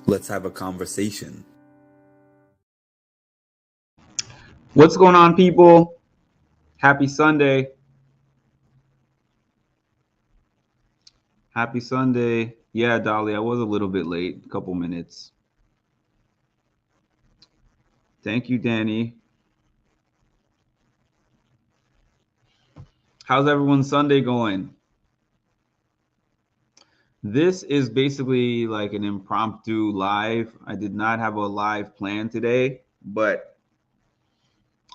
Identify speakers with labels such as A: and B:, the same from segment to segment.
A: Let's have a conversation.
B: What's going on, people? Happy Sunday. Happy Sunday. Yeah, Dolly, I was a little bit late, a couple minutes. Thank you, Danny. How's everyone's Sunday going? This is basically like an impromptu live. I did not have a live plan today, but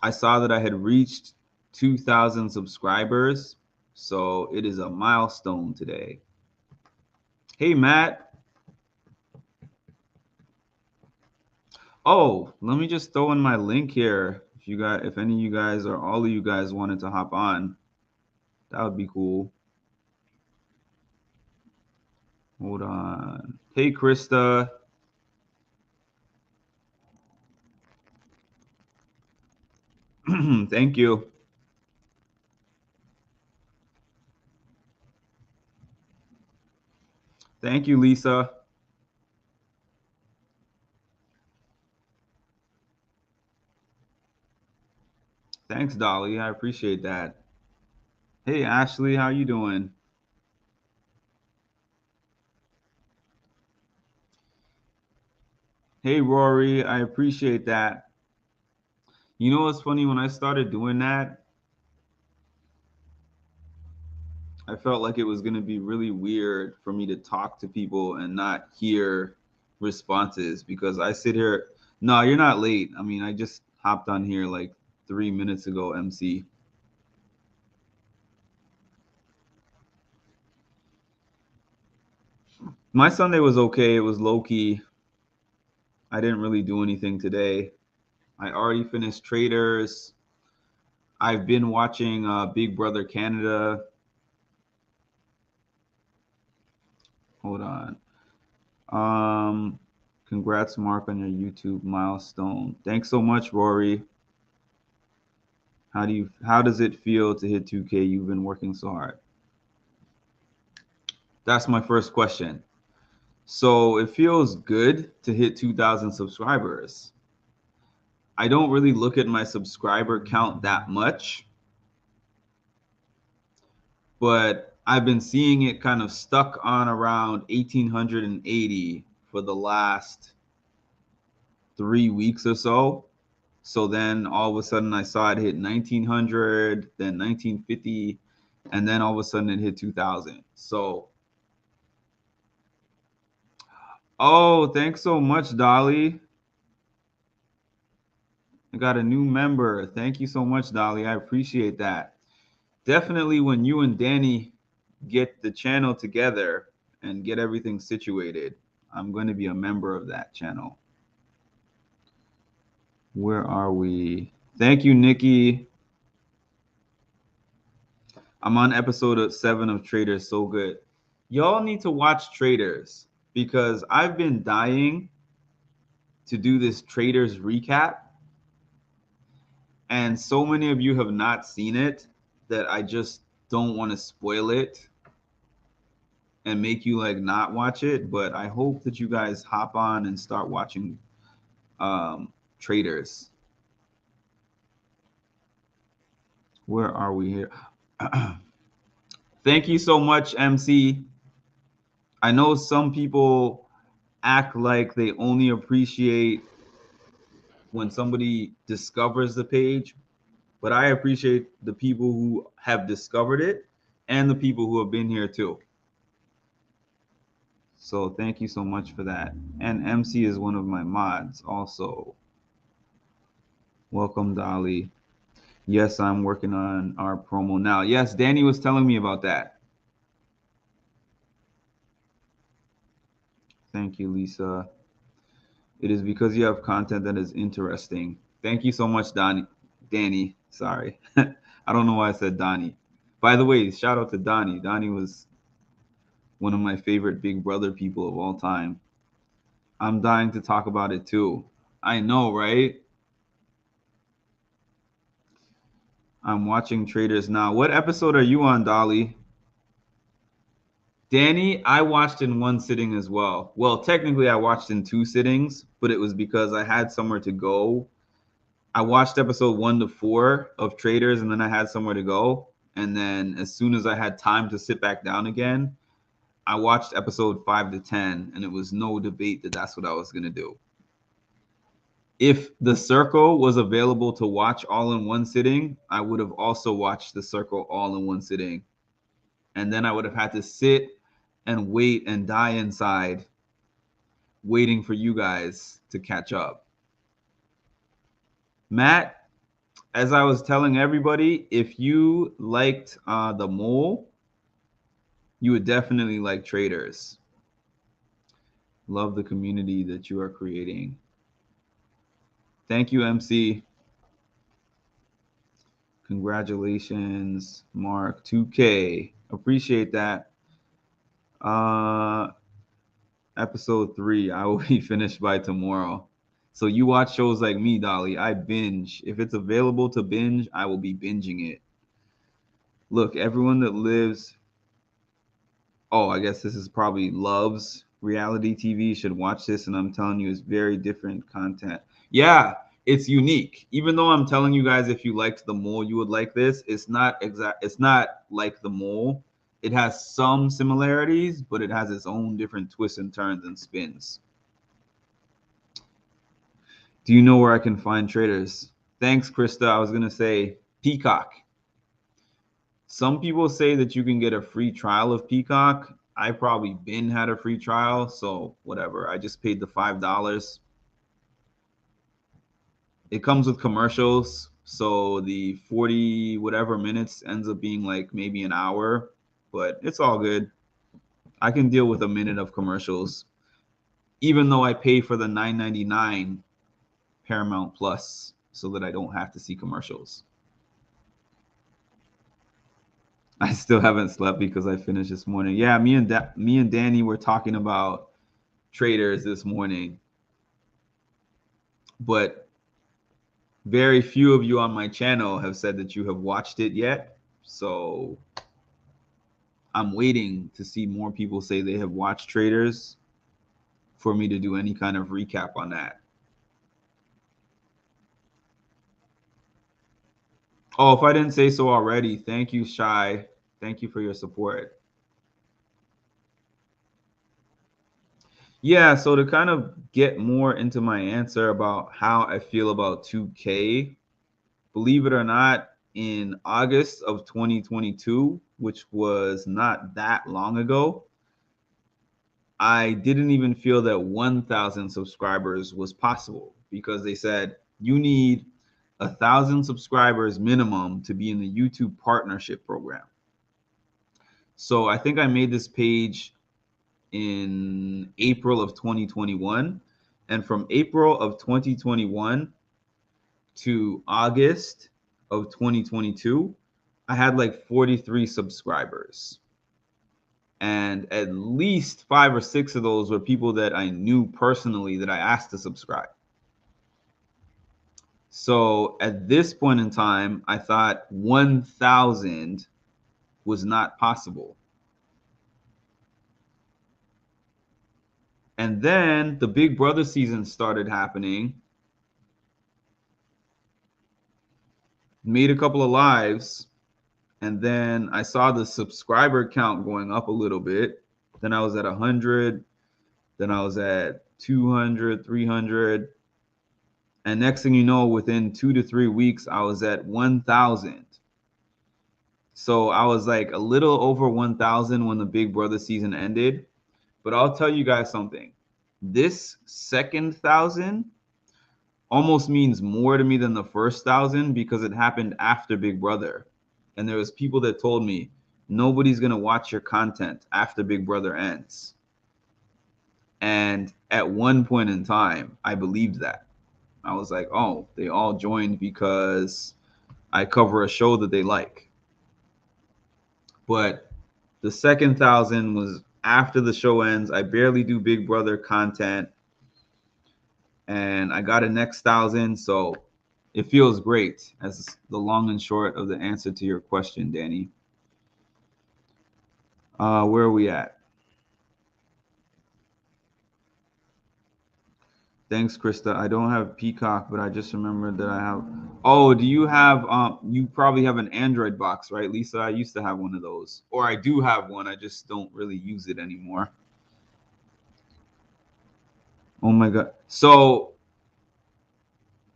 B: I saw that I had reached 2,000 subscribers. So it is a milestone today. Hey, Matt. Oh, let me just throw in my link here. If any of you guys or all of you guys wanted to hop on, that would be cool. Hold on. Hey, Krista. Thank you. Thank you, Lisa. Thanks, Dolly. I appreciate that. Hey, Ashley, how you doing? Hey, Rory, I appreciate that. You know what's funny? When I started doing that, I felt like it was going to be really weird for me to talk to people and not hear responses because I sit here. No, you're not late. I mean, I just hopped on here like 3 minutes ago, MC. My Sunday was okay. It was low key. I didn't really do anything today. I already finished Traders. I've been watching Big Brother Canada. Hold on. Congrats, Mark, on your YouTube milestone. Thanks so much, Rory. How does it feel to hit 2K? You've been working so hard. That's my first question. So it feels good to hit 2,000 subscribers. I don't really look at my subscriber count that much, but I've been seeing it kind of stuck on around 1,880 for the last 3 weeks or so. So then all of a sudden I saw it hit 1,900, then 1,950, and then all of a sudden it hit 2,000. So, oh, thanks so much, Dolly. I got a new member. Thank you so much, Dolly. I appreciate that. Definitely when you and Danny get the channel together and get everything situated, I'm going to be a member of that channel. Where are we? Thank you, Nikki. I'm on episode 7 of Traders. So good. Y'all need to watch Traders because I've been dying to do this Traders recap. And so many of you have not seen it that I just don't want to spoil it and make you like not watch it. But I hope that you guys hop on and start watching Traders. Where are we here? Thank you so much, MC. I know some people act like they only appreciate when somebody discovers the page, but I appreciate the people who have discovered it and the people who have been here too. So thank you so much for that. And MC is one of my mods also. Welcome, Dolly. Yes, I'm working on our promo now. Yes, Danny was telling me about that. Thank you, Lisa. It is because you have content that is interesting. Thank you so much, Danny. Sorry. I don't know why I said Donnie. By the way, shout out to Donnie. Donnie was one of my favorite Big Brother people of all time. I'm dying to talk about it too. I know, right? I'm watching Traders now. What episode are you on, Dolly? Danny, I watched in one sitting as well. Well, technically I watched in 2 sittings, but it was because I had somewhere to go. I watched episode 1 to 4 of Traders, and then I had somewhere to go. And then as soon as I had time to sit back down again, I watched episode 5 to 10, and it was no debate that that's what I was going to do. If The Circle was available to watch all in one sitting, I would have also watched The Circle all in one sitting. And then I would have had to sit and wait and die inside waiting for you guys to catch up. Matt, as I was telling everybody, if you liked The Mole, you would definitely like Traders. Love the community that you are creating. Thank you, MC. Congratulations, Mark. 2K. Appreciate that. Episode 3, I will be finished by tomorrow. So you watch shows like me, Dolly. I binge. If it's available to binge, I will be binging it. Look, everyone that lives, oh, I guess this is probably loves reality TV should watch this, and I'm telling you, it's very different content. Yeah, it's unique. Even though I'm telling you guys, if you liked The Mole, you would like this. It's not exact. It's not like The Mole. It has some similarities, but it has its own different twists and turns and spins. Do you know where I can find Traders? Thanks, Krista. I was gonna say Peacock. Some people say that you can get a free trial of Peacock. I probably been had a free trial, so whatever. I just paid the $5. It comes with commercials, so the 40 whatever minutes ends up being like maybe an hour, but it's all good. I can deal with a minute of commercials, even though I pay for the $9.99 Paramount Plus so that I don't have to see commercials. I still haven't slept because I finished this morning. Yeah, me and Danny were talking about Traders this morning, but very few of you on my channel have said that you have watched it yet. So I'm waiting to see more people say they have watched Traders for me to do any kind of recap on that. Oh, if I didn't say so already, thank you, Shy. Thank you for your support. Yeah, so to kind of get more into my answer about how I feel about 2K, believe it or not, in August of 2022, which was not that long ago, I didn't even feel that 1,000 subscribers was possible because they said you need 1,000 subscribers minimum to be in the YouTube partnership program. So I think I made this page in April of 2021. And from April of 2021 to August of 2022, I had like 43 subscribers. And at least 5 or 6 of those were people that I knew personally that I asked to subscribe. So at this point in time, I thought 1,000 was not possible. And then the Big Brother season started happening. Made a couple of lives, and then I saw the subscriber count going up a little bit. Then I was at 100, then I was at 200, 300, and next thing you know, within 2 to 3 weeks, I was at 1,000. So I was like a little over 1,000 when the Big Brother season ended. But I'll tell you guys something. This second 1,000 almost means more to me than the first 1,000 because it happened after Big Brother. And there was people that told me nobody's going to watch your content after Big Brother ends. And at one point in time, I believed that. I was like, oh, they all joined because I cover a show that they like. But the second 1,000 was after the show ends. I barely do Big Brother content. And I got a next 1,000. So it feels great as the long and short of the answer to your question, Danny. Where are we at? Thanks, Krista. I don't have Peacock, but I just remembered that I have. Oh, do you have? You probably have an Android box, right, Lisa? I used to have one of those, or I do have one. I just don't really use it anymore. Oh my God. So,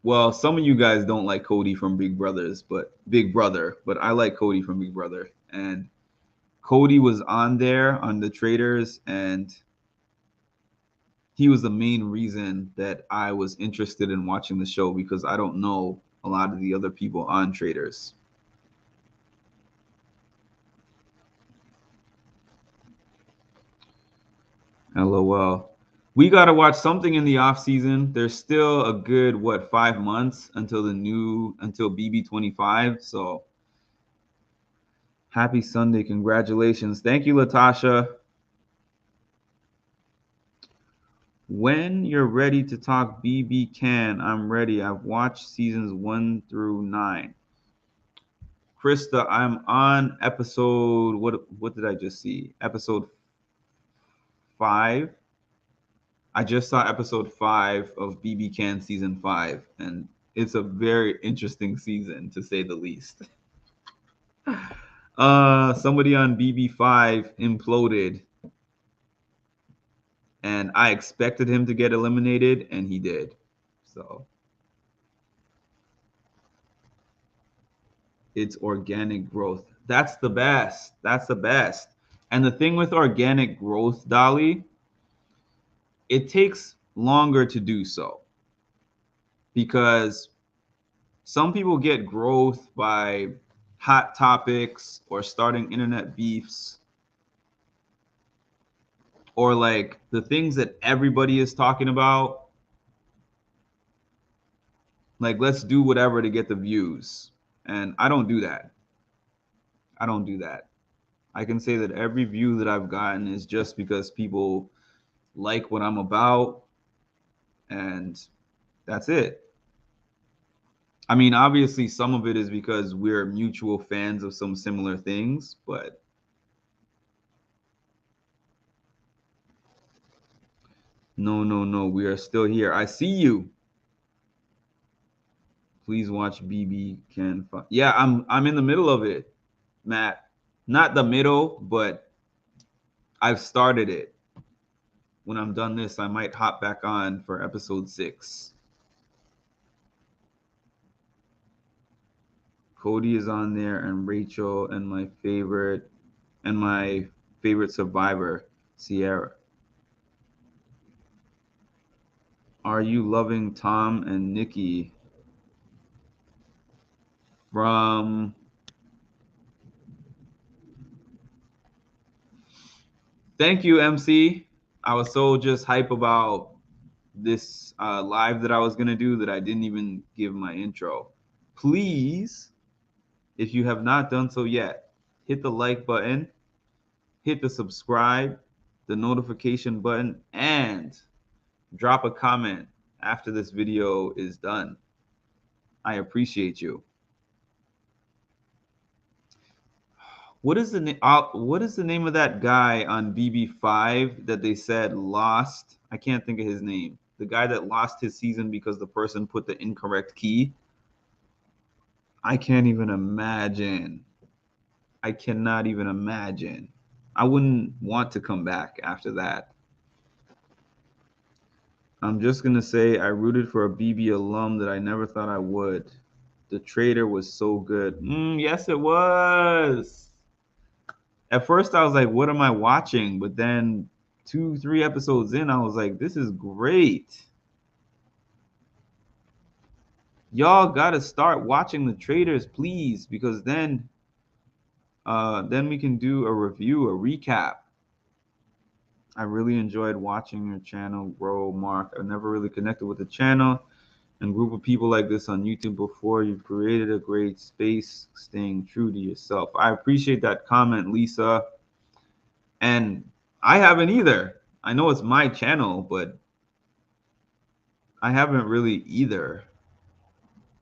B: well, some of you guys don't like Cody from Big Brother, but I like Cody from Big Brother, and Cody was on there on the Traders, and he was the main reason that I was interested in watching the show because I don't know a lot of the other people on Traders. LOL. We got to watch something in the off season. There's still a good 5 months until BB25. So happy Sunday. Congratulations. Thank you, Latasha. When you're ready to talk BB Can, I'm ready. I've watched seasons 1 through 9. Krista, I'm on episode what did I just see? Episode 5. I just saw episode 5 of BB Can season 5, and it's a very interesting season to say the least. Somebody on BB5 imploded, and I expected him to get eliminated, and he did. So it's organic growth. That's the best. That's the best. And the thing with organic growth, Dolly, it takes longer to do so because some people get growth by hot topics or starting internet beefs or like the things that everybody is talking about. Like, let's do whatever to get the views. And I don't do that. I don't do that. I can say that every view that I've gotten is just because people like what I'm about, and that's it. I mean, obviously, some of it is because we're mutual fans of some similar things, but no, we are still here. I see you. Please watch BB Can. Yeah, I'm in the middle of it, Matt. Not the middle, but I've started it. When I'm done this, I might hop back on for episode 6. Cody is on there, and Rachel, and my favorite survivor, Sierra. Are you loving Tom and Nikki? From Thank you, MC. I was so just hype about this live that I was gonna do that I didn't even give my intro. Please, if you have not done so yet, hit the like button, hit the subscribe, the notification button, and drop a comment after this video is done. I appreciate you. What is the name of that guy on BB5 that they said lost? I can't think of his name. The guy that lost his season because the person put the incorrect key. I can't even imagine. I cannot even imagine. I wouldn't want to come back after that. I'm just going to say I rooted for a BB alum that I never thought I would. The Trader was so good. Yes, it was. At first, I was like, what am I watching? But then 2-3 episodes in, I was like, this is great. Y'all got to start watching The Traders, please, because then we can do a review, a recap. I really enjoyed watching your channel grow, Mark. I've never really connected with the channel and group of people like this on YouTube before. You've created a great space, staying true to yourself. I appreciate that comment, Lisa. And I haven't either. I know it's my channel, but I haven't really either.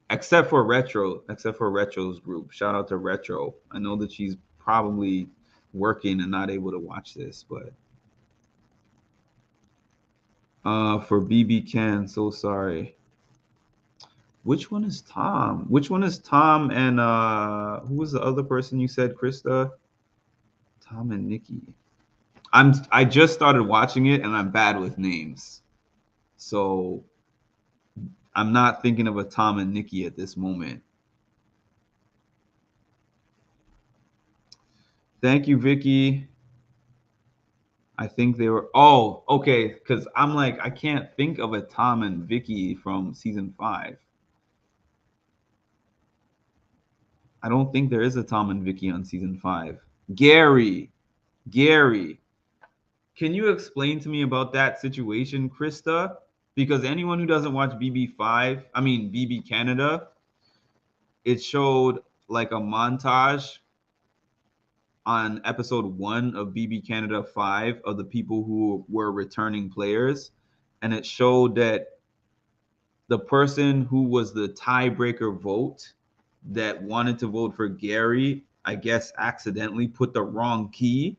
B: Except for Retro's group. Shout out to Retro. I know that she's probably working and not able to watch this, but For BB Ken, so sorry. Which one is Tom? Which one is Tom and who was the other person you said, Krista? Tom and Nikki. I just started watching it and I'm bad with names. So I'm not thinking of a Tom and Nikki at this moment. Thank you, Vicky. I think they were. Oh, okay. Because I'm like, I can't think of a Tom and Vicky from season 5. I don't think there is a Tom and Vicky on season 5. Gary. Can you explain to me about that situation, Krista? Because anyone who doesn't watch BB Canada, it showed like a montage on episode 1 of BB Canada 5 of the people who were returning players. And it showed that the person who was the tiebreaker vote that wanted to vote for Gary, I guess accidentally put the wrong key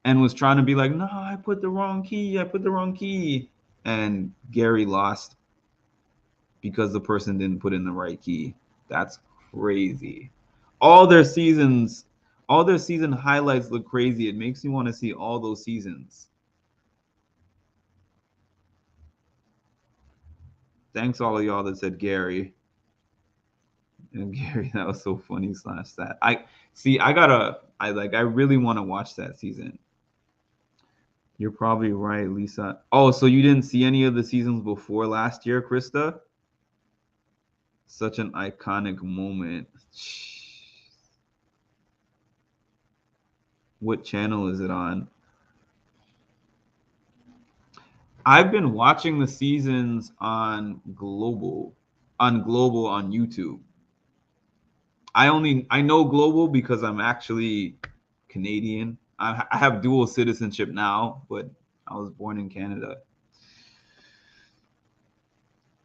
B: and was trying to be like, no, I put the wrong key. And Gary lost because the person didn't put in the right key. That's crazy. All their season highlights look crazy. It makes me want to see all those seasons. Thanks all of y'all that said Gary. And Gary, that was so funny / that. I really want to watch that season. You're probably right, Lisa. Oh, so you didn't see any of the seasons before last year, Krista? Such an iconic moment. What channel is it on? I've been watching the seasons on Global on YouTube. I know Global because I'm actually Canadian. I have dual citizenship now, but I was born in Canada.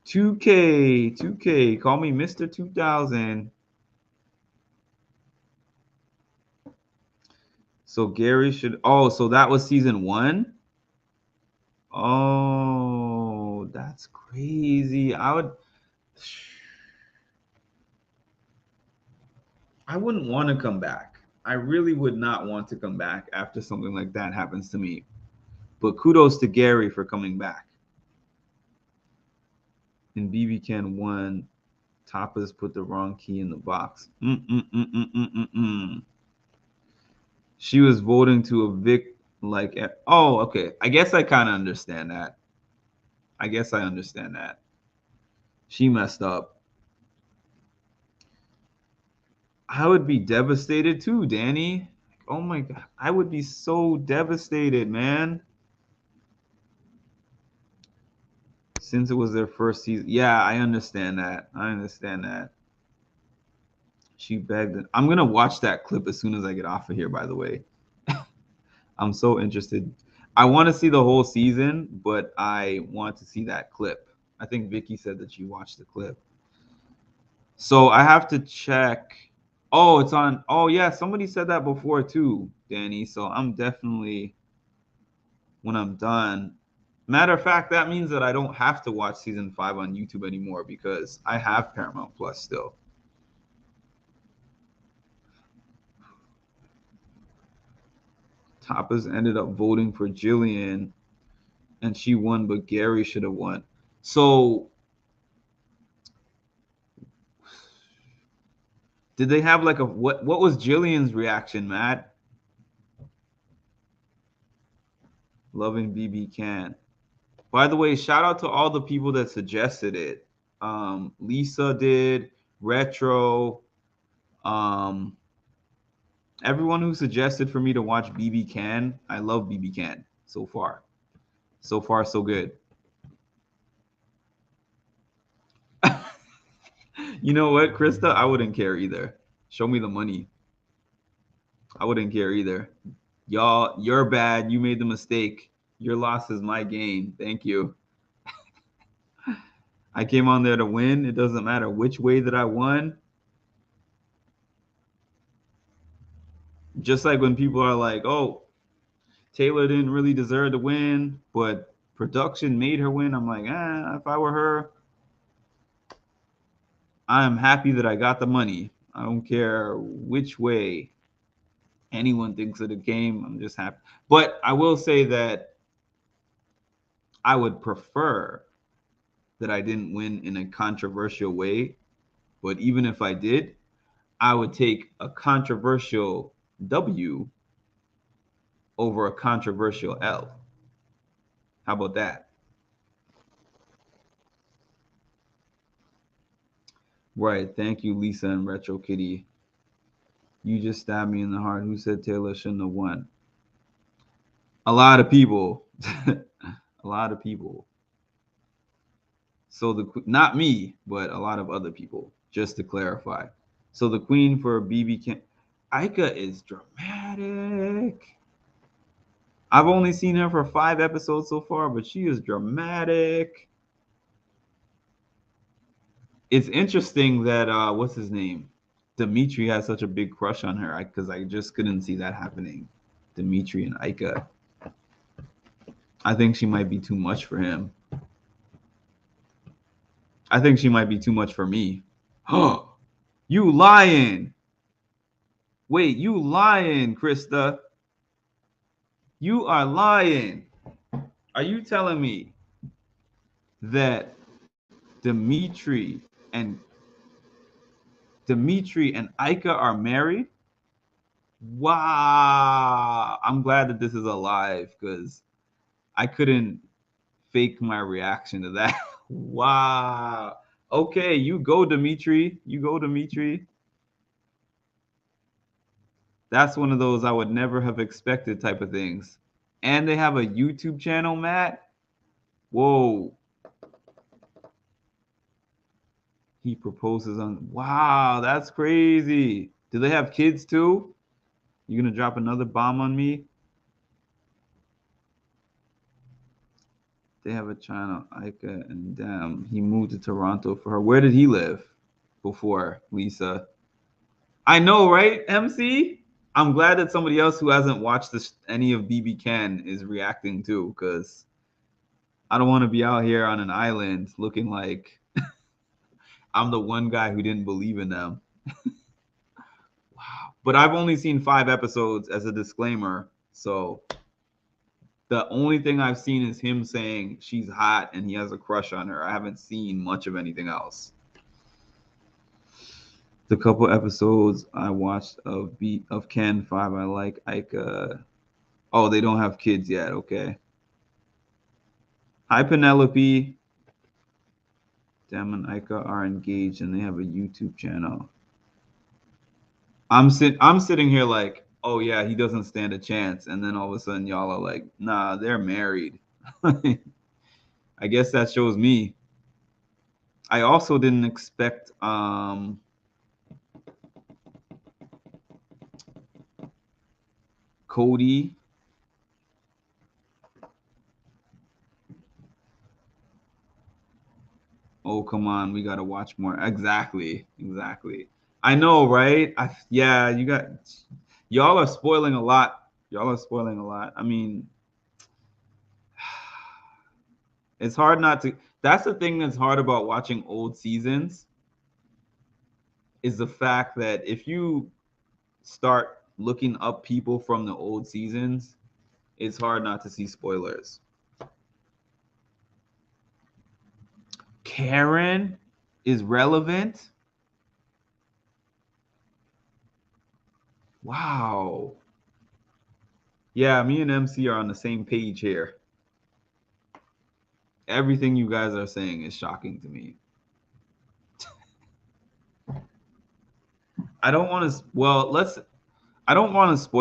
B: 2K, call me Mr. 2000. So Gary should. Oh, so that was season 1. Oh, that's crazy. I wouldn't want to come back. I really would not want to come back after something like that happens to me. But kudos to Gary for coming back. And BB Can 1, Tapas put the wrong key in the box. She was voting to evict oh, okay. I guess I kind of understand that. She messed up. I would be devastated too, Danny. Oh my God. I would be so devastated, man. Since it was their first season. Yeah, I understand that. She begged it. I'm going to watch that clip as soon as I get off of here, by the way. I'm so interested. I want to see the whole season, but I want to see that clip. I think Vicky said that she watched the clip. So I have to check. Oh, it's on. Oh, yeah. Somebody said that before too, Danny. So I'm definitely, when I'm done. Matter of fact, that means that I don't have to watch season 5 on YouTube anymore because I have Paramount Plus still. Tapas ended up voting for Jillian and she won, but Gary should have won. So did they have like what was Jillian's reaction, Matt? Loving BB Can. By the way, shout out to all the people that suggested it. Lisa did, Retro, everyone who suggested for me to watch BB Can. I love BB Can so far. So far, so good. You know what, Krista? I wouldn't care either. Show me the money. I wouldn't care either. Y'all, you're bad. You made the mistake. Your loss is my gain. Thank you. I came on there to win. It doesn't matter which way that I won. Just like when people are like, oh, Taylor didn't really deserve to win, but production made her win. I'm like, if I were her, I'm happy that I got the money. I don't care which way anyone thinks of the game. I'm just happy. But I will say that I would prefer that I didn't win in a controversial way. But even if I did, I would take a controversial W over a controversial L. How about that? Right. Thank you, Lisa and Retro Kitty. You just stabbed me in the heart. Who said Taylor shouldn't have won? A lot of people. A lot of people. So not me, but a lot of other people, just to clarify. So the queen for BB King, Aika is dramatic. I've only seen her for 5 episodes so far, but she is dramatic. It's interesting that what's his name? Dimitri has such a big crush on her because I just couldn't see that happening. Dimitri and Aika. I think she might be too much for him. I think she might be too much for me. Oh, you lying. Wait, you lying, Krista. You are lying. Are you telling me that Dimitri and Aika are married? Wow. I'm glad that this is alive because I couldn't fake my reaction to that. Wow. Okay, you go, Dimitri. You go, Dimitri. That's one of those I would never have expected type of things. And they have a YouTube channel, Matt. Whoa. He proposes on. Wow, that's crazy. Do they have kids too? You gonna drop another bomb on me? They have a channel, Aika, and damn, he moved to Toronto for her. Where did he live before, Lisa? I know, right, MC? I'm glad that somebody else who hasn't watched any of BB Ken is reacting too, because I don't want to be out here on an island looking like I'm the one guy who didn't believe in them. Wow. But I've only seen 5 episodes as a disclaimer, so the only thing I've seen is him saying she's hot and he has a crush on her. I haven't seen much of anything else. The couple episodes I watched of Ken 5, I like Aika. Oh, they don't have kids yet. Okay. Hi, Penelope. Dem and Aika are engaged and they have a YouTube channel. I'm sitting here like, oh yeah, he doesn't stand a chance. And then all of a sudden y'all are like, nah, they're married. I guess that shows me. I also didn't expect Cody. Oh, come on, we gotta watch more. Exactly. I know, right? Yeah, y'all are spoiling a lot. I mean, it's hard not to. That's the thing that's hard about watching old seasons is the fact that if you start looking up people from the old seasons, it's hard not to see spoilers. Karen is relevant. Wow. Yeah, me and MC are on the same page here. Everything you guys are saying is shocking to me. I don't want to spoil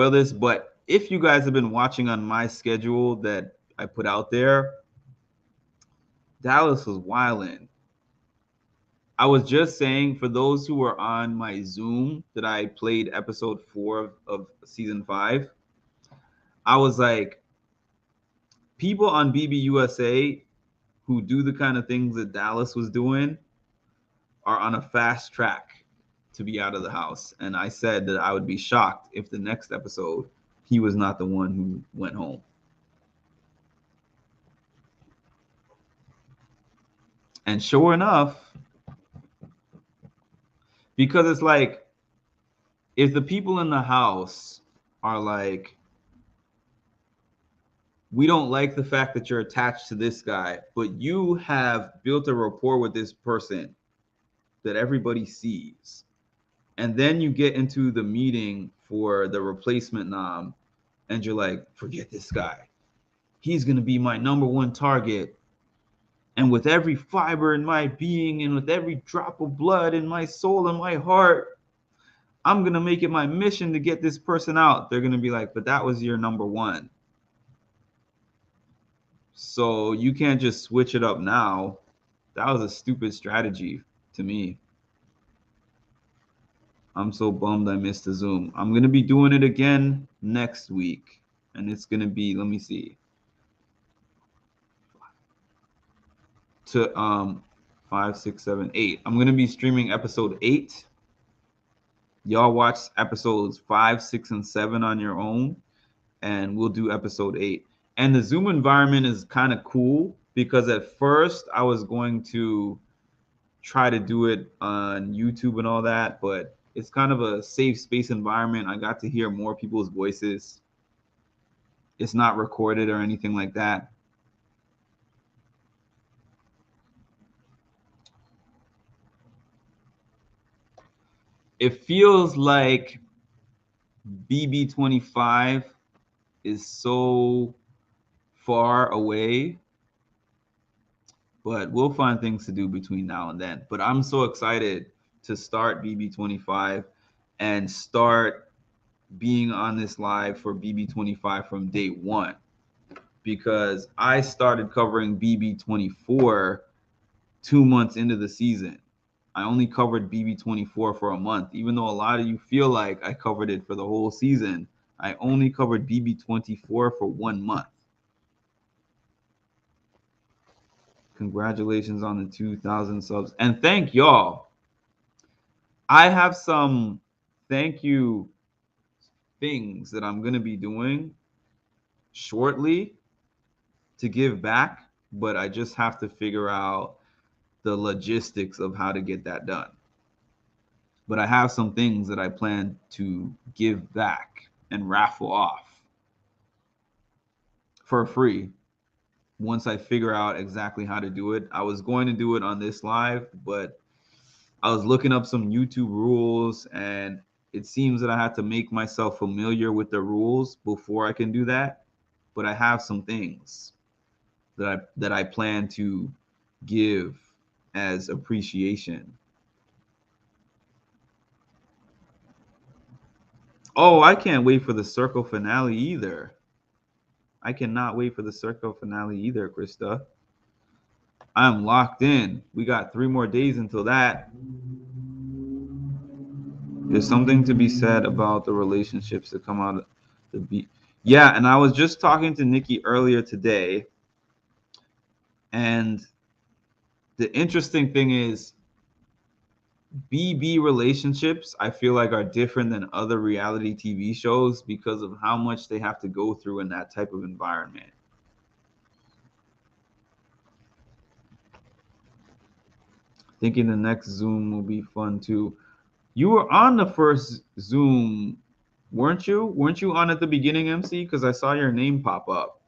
B: this, but if you guys have been watching on my schedule that I put out there, Dallas was wilding. I was just saying for those who were on my Zoom that I played episode 4 of season 5, I was like, people on BBUSA who do the kind of things that Dallas was doing are on a fast track to be out of the house. And I said that I would be shocked if the next episode he was not the one who went home. And sure enough, because it's like, if the people in the house are like, we don't like the fact that you're attached to this guy, but you have built a rapport with this person that everybody sees. And then you get into the meeting for the replacement nom, and you're like, forget this guy. He's going to be my number one target. And with every fiber in my being and with every drop of blood in my soul and my heart, I'm going to make it my mission to get this person out. They're going to be like, but that was your number one. So you can't just switch it up now. That was a stupid strategy to me. I'm so bummed I missed the Zoom. I'm going to be doing it again next week. And it's going to be, let me see. To 5, 6, 7, 8. I'm going to be streaming episode 8. Y'all watch episodes 5, 6, and 7 on your own. And we'll do episode 8. And the Zoom environment is kind of cool because at first I was going to try to do it on YouTube and all that, but it's kind of a safe space environment. I got to hear more people's voices. It's not recorded or anything like that. It feels like BB25 is so far away, but we'll find things to do between now and then. But I'm so excited to start BB25 and start being on this live for BB25 from day one, because I started covering BB24 2 months into the season. I only covered BB24 for a month, even though a lot of you feel like I covered it for the whole season. I only covered BB24 for 1 month. Congratulations on the 2,000 subs. And thank y'all. I have some thank you things that I'm going to be doing shortly to give back, but I just have to figure out the logistics of how to get that done. But I have some things that I plan to give back and raffle off for free once I figure out exactly how to do it. I was going to do it on this live, but I was looking up some YouTube rules, and it seems that I have to make myself familiar with the rules before I can do that. But I have some things that I plan to give as appreciation. Oh, I can't wait for the circle finale either. I cannot wait for the circle finale either, Krista. I'm locked in. We got 3 more days until that. There's something to be said about the relationships that come out of the beat. Yeah, and I was just talking to Nikki earlier today, and the interesting thing is BB relationships, I feel like, are different than other reality TV shows because of how much they have to go through in that type of environment. Thinking the next Zoom will be fun too. You were on the first Zoom, weren't you? Weren't you on at the beginning, MC? Because I saw your name pop up.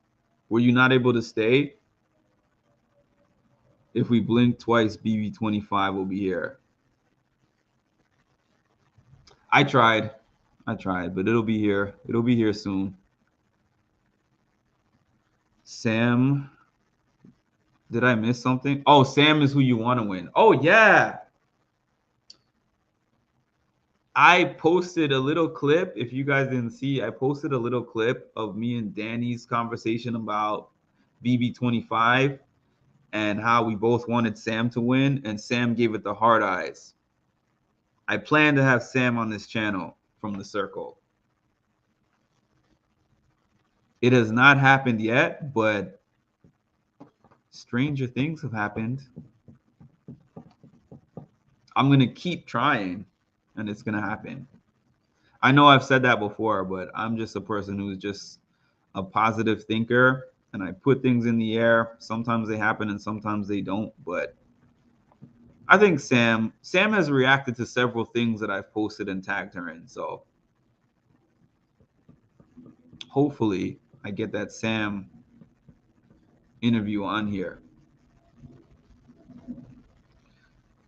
B: Were you not able to stay? If we blink twice, BB25 will be here. I tried, but it'll be here. It'll be here soon. Sam, did I miss something? Oh, Sam is who you want to win. Oh, yeah. I posted a little clip. If you guys didn't see, I posted a little clip of me and Danny's conversation about BB25 and how we both wanted Sam to win, and Sam gave it the hard eyes. I plan to have Sam on this channel from the circle. It has not happened yet, but stranger things have happened. I'm going to keep trying, and it's going to happen. I know I've said that before, but I'm just a person who's just a positive thinker, and I put things in the air. Sometimes they happen and sometimes they don't, but I think Sam has reacted to several things that I've posted and tagged her in. So hopefully I get that Sam interview on here.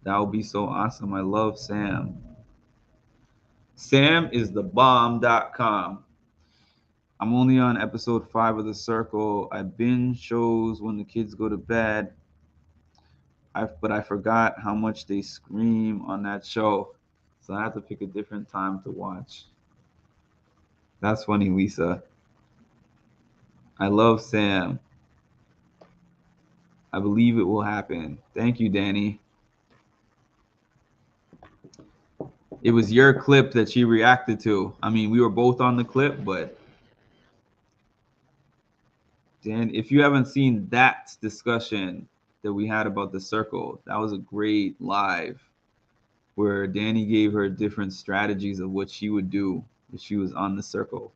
B: That would be so awesome. I love Sam. Sam is the bomb.com. I'm only on episode 5 of The Circle. I binge shows when the kids go to bed. But I forgot how much they scream on that show. So I have to pick a different time to watch. That's funny, Lisa. I love Sam. I believe it will happen. Thank you, Danny. It was your clip that she reacted to. I mean, we were both on the clip, but Dan, if you haven't seen that discussion that we had about The Circle, that was a great live where Danny gave her different strategies of what she would do if she was on The Circle.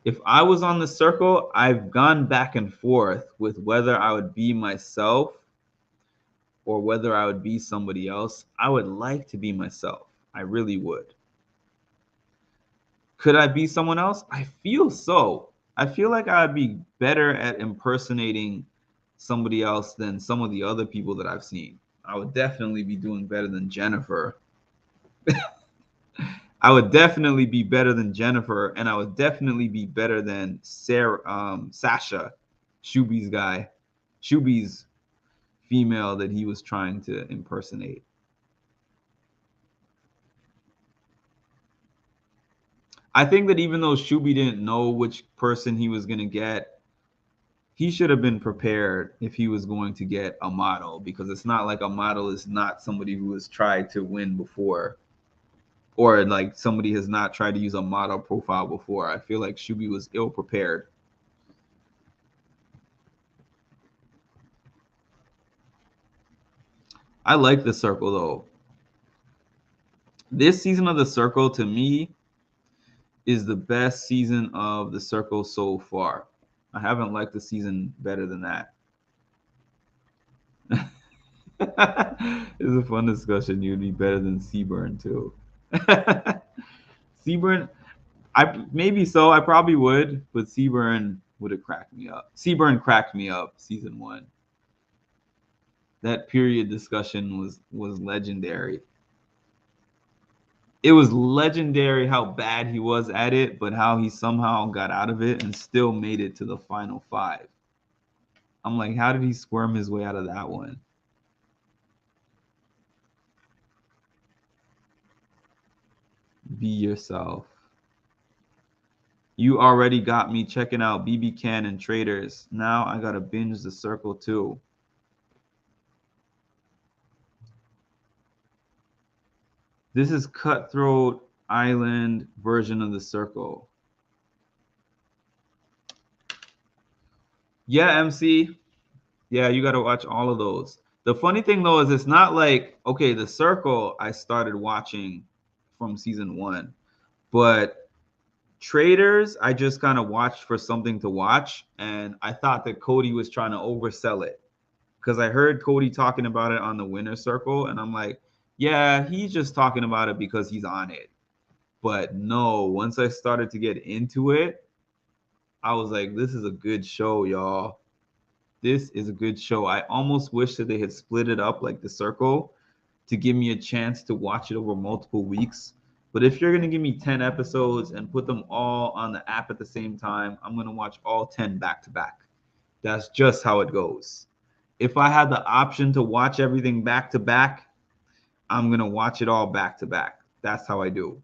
B: If I was on The Circle, I've gone back and forth with whether I would be myself or whether I would be somebody else. I would like to be myself. I really would. Could I be someone else? I feel so. I feel like I would be better at impersonating somebody else than some of the other people that I've seen. I would definitely be doing better than Jennifer. I would definitely be better than Jennifer, and I would definitely be better than Sasha, Shuby's guy, Shuby's female that he was trying to impersonate. I think that even though Shuby didn't know which person he was going to get, he should have been prepared if he was going to get a model, because it's not like a model is not somebody who has tried to win before, or like somebody has not tried to use a model profile before. I feel like Shuby was ill prepared. I like The Circle though. This season of The Circle to me is the best season of The Circle so far. I haven't liked the season better than that. It's a fun discussion. You'd be better than Seaburn too. Seaburn, maybe so. I probably would, but Seaburn would have cracked me up. Seaburn cracked me up season 1. That period discussion was legendary. It was legendary how bad he was at it, but how he somehow got out of it and still made it to the final 5. I'm like, how did he squirm his way out of that one? Be yourself. You already got me checking out BB Can and Traders. Now I gotta binge The Circle too. This is Cutthroat Island version of The Circle. Yeah, MC. Yeah, you gotta watch all of those. The funny thing though is it's not like, okay, The Circle I started watching from season 1, but Traders I just kind of watched for something to watch, and I thought that Cody was trying to oversell it because I heard Cody talking about it on the Winner Circle, and I'm like, yeah, he's just talking about it because he's on it. But no, once I started to get into it, I was like, this is a good show, y'all. This is a good show. I almost wish that they had split it up like The Circle to give me a chance to watch it over multiple weeks. But if you're going to give me 10 episodes and put them all on the app at the same time, I'm going to watch all 10 back to back. That's just how it goes. If I had the option to watch everything back to back, I'm going to watch it all back to back. That's how I do.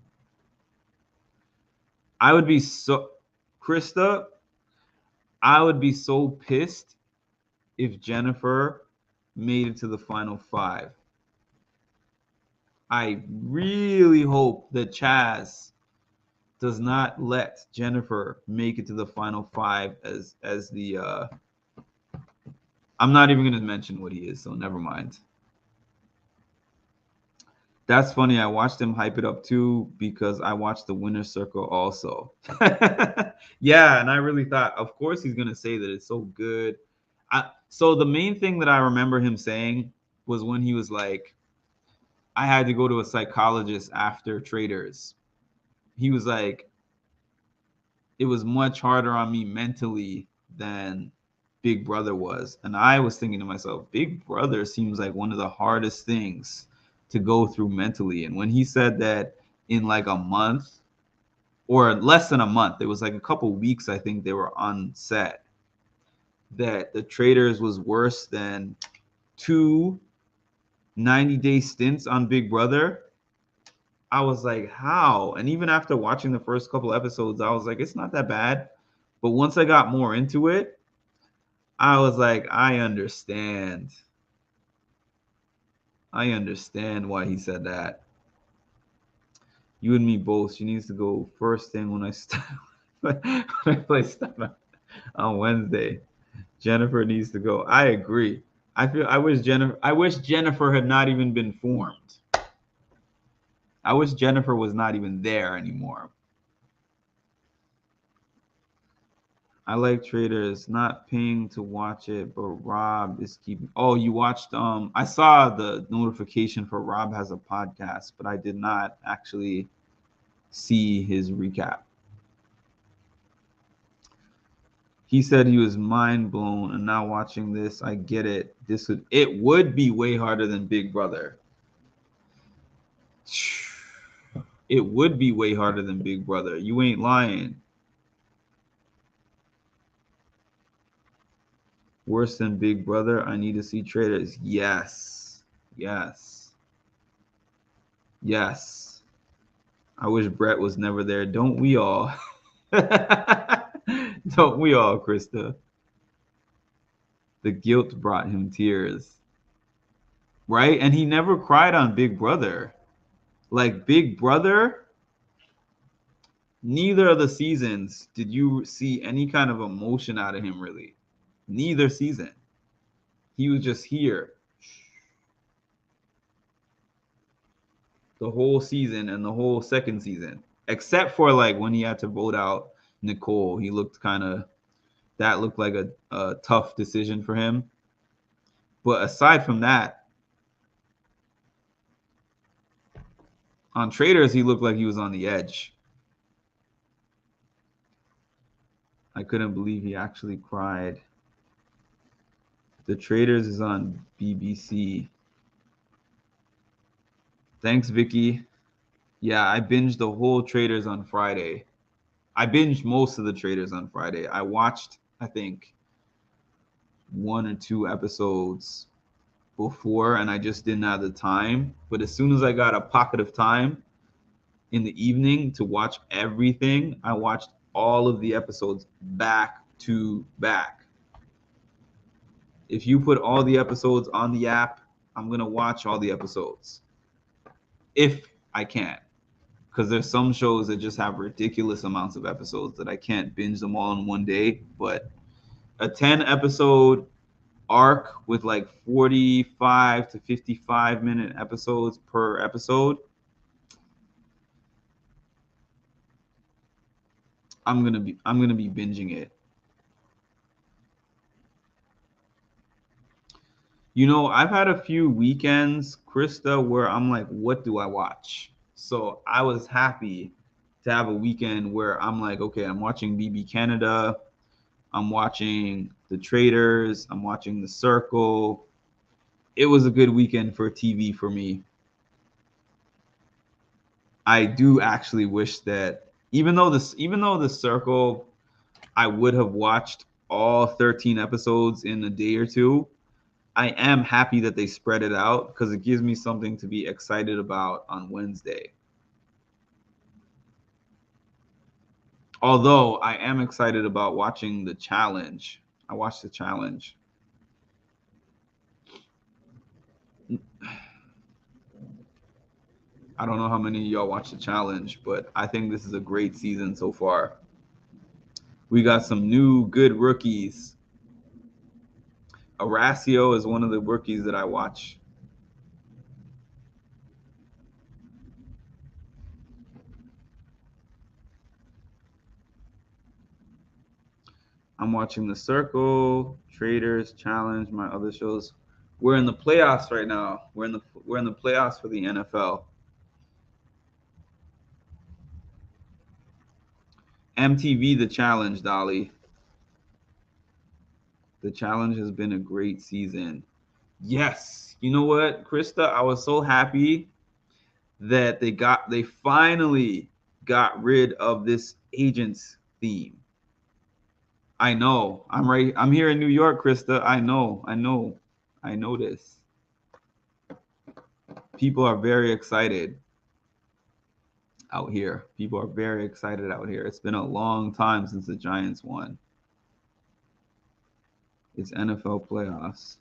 B: I would be so, Krista, I would be so pissed if Jennifer made it to the final 5. I really hope that Chaz does not let Jennifer make it to the final 5 as the I'm not even going to mention what he is, so never mind. That's funny. I watched him hype it up too because I watched the Winner's Circle also. Yeah, and I really thought, of course, he's gonna say that it's so good. So the main thing that I remember him saying was when he was like, I had to go to a psychologist after Traders. He was like, it was much harder on me mentally than Big Brother was. And I was thinking to myself, Big Brother seems like one of the hardest things to go through mentally. And when he said that in like a month or less than a month, it was like a couple weeks, I think they were on set, that the Traders was worse than 2 90-day stints on Big Brother. I was like, how? And even after watching the first couple episodes, I was like, it's not that bad. But once I got more into it, I was like, I understand. I understand why he said that. You and me both. She needs to go first thing when I start when I play stuff on Wednesday. Jennifer needs to go. I agree. I wish Jennifer had not even been formed. I wish Jennifer was not even there anymore. I like Traders, not paying to watch it, but Rob is keeping. Oh, you watched? I saw the notification for Rob has a podcast, but I did not actually see his recap. He said he was mind blown, and now watching this, I get it. It would be way harder than Big Brother. It would be way harder than Big Brother. You ain't lying. Worse than Big Brother. I need to see Traders. Yes. Yes. Yes. I wish Brett was never there. Don't we all? Don't we all, Krista? The guilt brought him tears. Right? And he never cried on Big Brother. Like Big Brother, neither of the seasons did you see any kind of emotion out of him, really. Neither season. He was just here. The whole season and the whole second season. Except for like when he had to vote out Nicole. He looked that looked like a tough decision for him. But aside from that, on Traders, he looked like he was on the edge. I couldn't believe he actually cried. The Traders is on BBC. Thanks, Vicky. Yeah, I binged the whole Traders on Friday. I binged most of the Traders on Friday. I watched, I think, 1 or 2 episodes before, and I just didn't have the time. But as soon as I got a pocket of time in the evening to watch everything, I watched all of the episodes back to back. If you put all the episodes on the app, I'm going to watch all the episodes. If I can. Because there's some shows that just have ridiculous amounts of episodes that I can't binge them all in one day. But a 10 episode arc with like 45 to 55 minute episodes per episode, I'm gonna be binging it. You know, I've had a few weekends, Krista, where I'm like, what do I watch? So I was happy to have a weekend where I'm like, okay, I'm watching BB Canada, I'm watching The Traders, I'm watching The Circle. It was a good weekend for TV for me. I do actually wish that even though The Circle, I would have watched all 13 episodes in a day or two. I am happy that they spread it out because it gives me something to be excited about on Wednesday. Although I am excited about watching the challenge. I watched the challenge. I don't know how many of y'all watch the challenge, but I think this is a great season so far. We got some new good rookies. Horacio is one of the rookies that I watch. I'm watching The Circle, Traders, Challenge, my other shows. We're in the playoffs right now. We're in the playoffs for the NFL. MTV The Challenge, Dolly. The Challenge has been a great season. Yes. You know what, Krista? I was so happy that they finally got rid of this agents theme. I know. I'm here in New York, Krista. I know this. People are very excited out here. People are very excited out here. It's been a long time since the Giants won. It's NFL playoffs.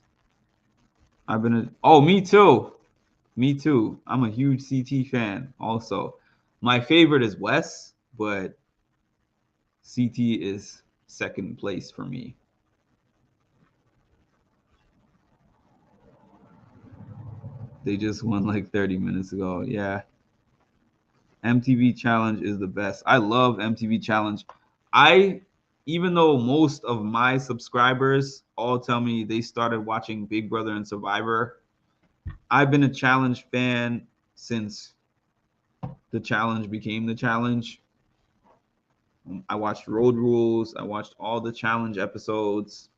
B: Me too. Me too. I'm a huge CT fan also. My favorite is Wes, but CT is second place for me. They just won like 30 minutes ago. Yeah. MTV Challenge is the best. I love MTV Challenge. Even though most of my subscribers all tell me they started watching Big Brother and Survivor, I've been a Challenge fan since the Challenge became the Challenge. I watched Road Rules. I watched all the Challenge episodes.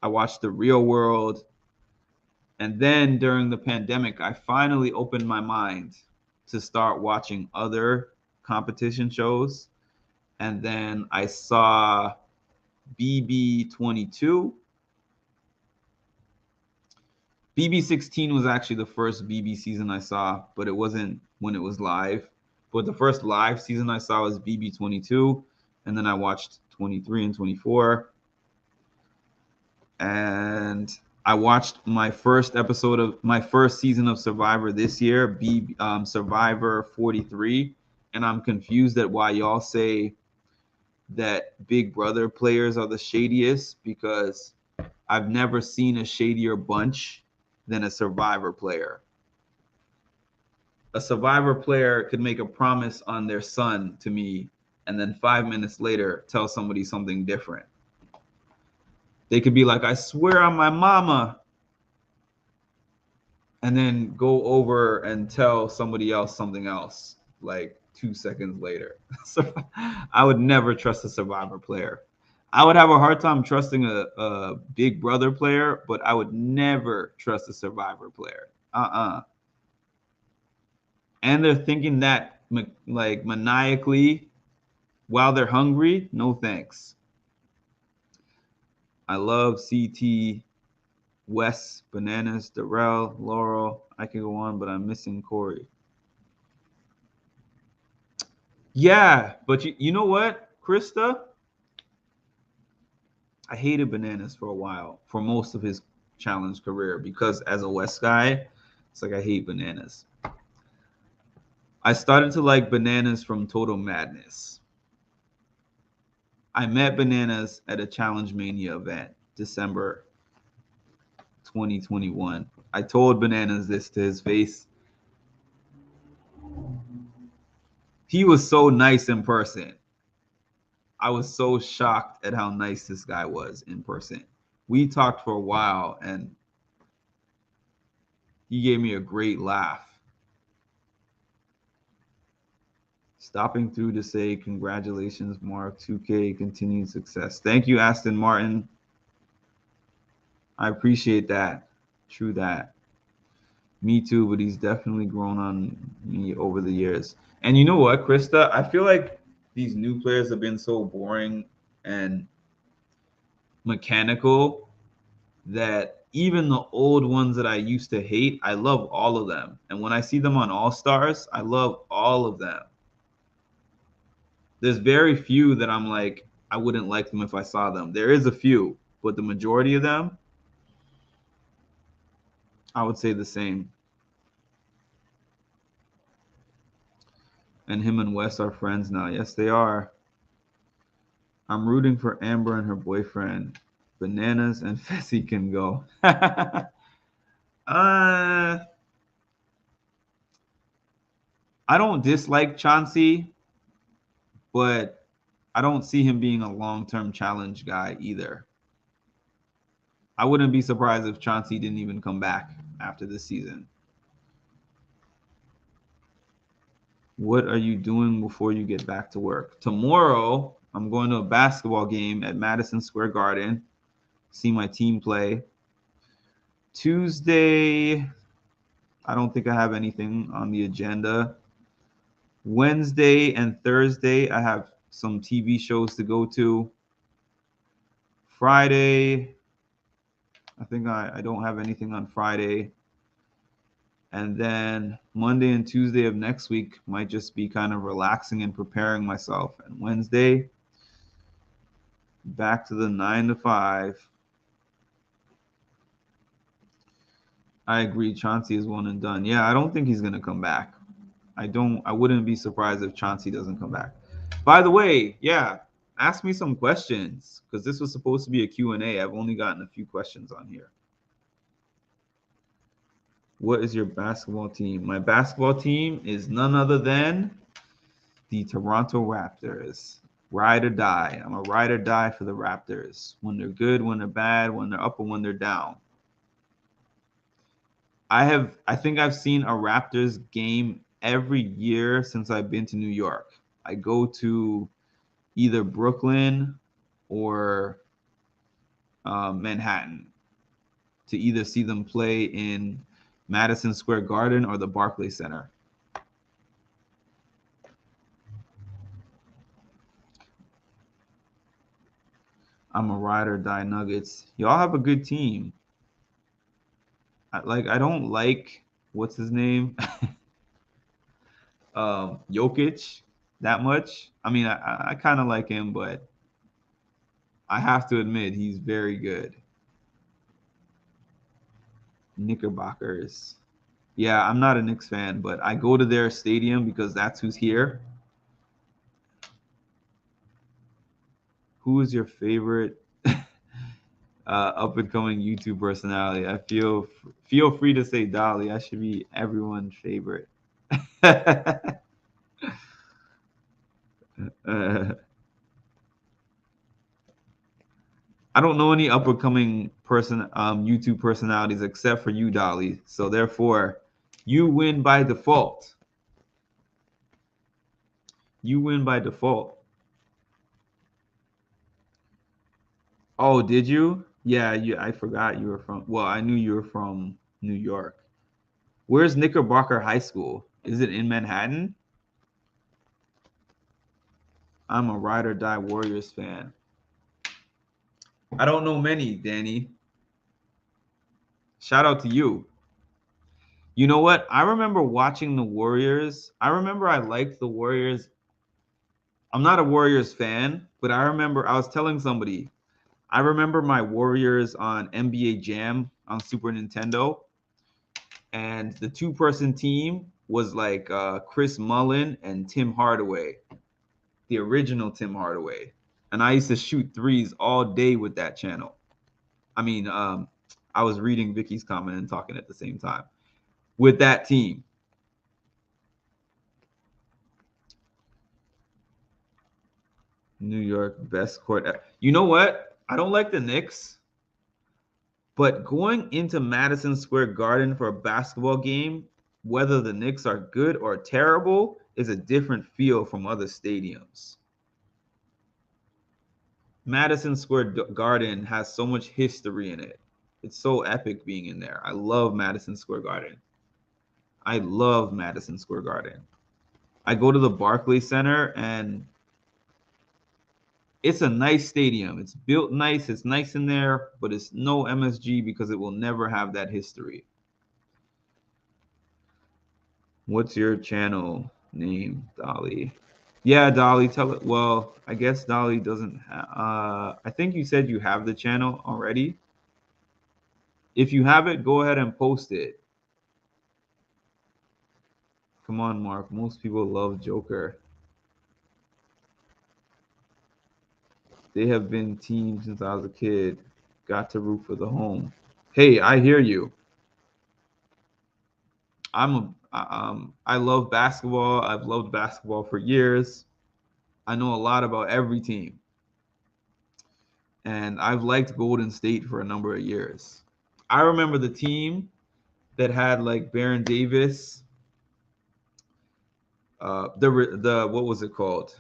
B: I watched The Real World. And then during the pandemic, I finally opened my mind to start watching other competition shows. And then I saw BB22. BB16 was actually the first BB season I saw, but it wasn't when it was live. But the first live season I saw was BB22, and then I watched 23 and 24. And I watched my first episode of my first season of Survivor this year, Survivor 43, and I'm confused at why y'all say that Big Brother players are the shadiest, because I've never seen a shadier bunch than a Survivor player. A Survivor player could make a promise on their son to me and then 5 minutes later tell somebody something different. They could be like, I swear on my mama, and then go over and tell somebody else something else like 2 seconds later. So I would never trust a Survivor player. I would have a hard time trusting a Big Brother player, but I would never trust a Survivor player. And they're thinking that like maniacally while they're hungry. No thanks. I love CT, Wes, Bananas, Darrell, Laurel. I can go on, but I'm missing Corey. Yeah, but you know what, Krista? I hated Bananas for a while, for most of his challenge career, because as a West guy, it's like I hate Bananas. I started to like Bananas from Total Madness. I met Bananas at a Challenge Mania event, December 2021. I told Bananas this to his face. He was so nice in person. I was so shocked at how nice this guy was in person. We talked for a while and he gave me a great laugh. Stopping through to say congratulations, Mark. 2K, continued success. Thank you, Aston Martin. I appreciate that. True that. Me too, but he's definitely grown on me over the years. And you know what, Krista? I feel like these new players have been so boring and mechanical that even the old ones that I used to hate, I love all of them. And when I see them on All Stars, I love all of them. There's very few that I'm like, I wouldn't like them if I saw them. There is a few, but the majority of them, I would say the same. And him and Wes are friends now. Yes, they are. I'm rooting for Amber and her boyfriend. Bananas and Fessy can go. I don't dislike Chauncey, but I don't see him being a long-term challenge guy either. I wouldn't be surprised if Chauncey didn't even come back after this season. What are you doing before you get back to work? Tomorrow, I'm going to a basketball game at Madison Square Garden, see my team play. Tuesday, I don't think I have anything on the agenda. Wednesday and Thursday, I have some TV shows to go to. Friday, I think I don't have anything on Friday. And then Monday and Tuesday of next week might just be kind of relaxing and preparing myself. And Wednesday, back to the 9 to 5. I agree. Chauncey is one and done. Yeah, I don't think he's gonna come back. I wouldn't be surprised if Chauncey doesn't come back. By the way, yeah, ask me some questions because this was supposed to be a Q&A. I've only gotten a few questions on here. What is your basketball team? My basketball team is none other than the Toronto Raptors. Ride or die. I'm a ride or die for the Raptors. When they're good, when they're bad, when they're up, or when they're down. I think I've seen a Raptors game every year since I've been to New York. I go to either Brooklyn or Manhattan to either see them play in Madison Square Garden or the Barclays Center. I'm a ride or die Nuggets. Y'all have a good team. I don't like what's his name, Jokic that much. I mean, I kind of like him, but I have to admit he's very good. Knickerbockers. Yeah, I'm not a Knicks fan, but I go to their stadium because that's who's here. Who is your favorite up and coming YouTube personality? I feel free to say Dolly. I should be everyone's favorite. I don't know any up and coming YouTube personalities except for you, Dolly. So therefore, you win by default. You win by default. Oh, did you? Yeah, I forgot you were from. Well, I knew you were from New York. Where's Knickerbocker High School? Is it in Manhattan? I'm a ride or die Warriors fan. I don't know many, Danny. Shout out to you. You know what? I remember watching the Warriors. I remember I liked the Warriors. I'm not a Warriors fan, but I remember I was telling somebody, I remember my Warriors on NBA Jam on Super Nintendo. And the two-person team was like Chris Mullin and Tim Hardaway, the original Tim Hardaway. And I used to shoot threes all day with that channel. I mean, I was reading Vicky's comment and talking at the same time with that team. New York best court. You know what? I don't like the Knicks, but going into Madison Square Garden for a basketball game, whether the Knicks are good or terrible, is a different feel from other stadiums. Madison Square Garden has so much history in it. It's so epic being in there. I love Madison Square Garden. I love Madison Square Garden. I go to the Barclays Center and it's a nice stadium. It's built nice. It's nice in there, but it's no MSG because it will never have that history. What's your channel name, Dolly? Yeah, Dolly, tell it. Well, I guess Dolly doesn't. I think you said you have the channel already. If you have it, go ahead and post it. Come on, Mark. Most people love Joker. They have been teams since I was a kid. Got to root for the home. Hey, I hear you. I love basketball. I've loved basketball for years. I know a lot about every team. And I've liked Golden State for a number of years. I remember the team that had like Baron Davis. The what was it called?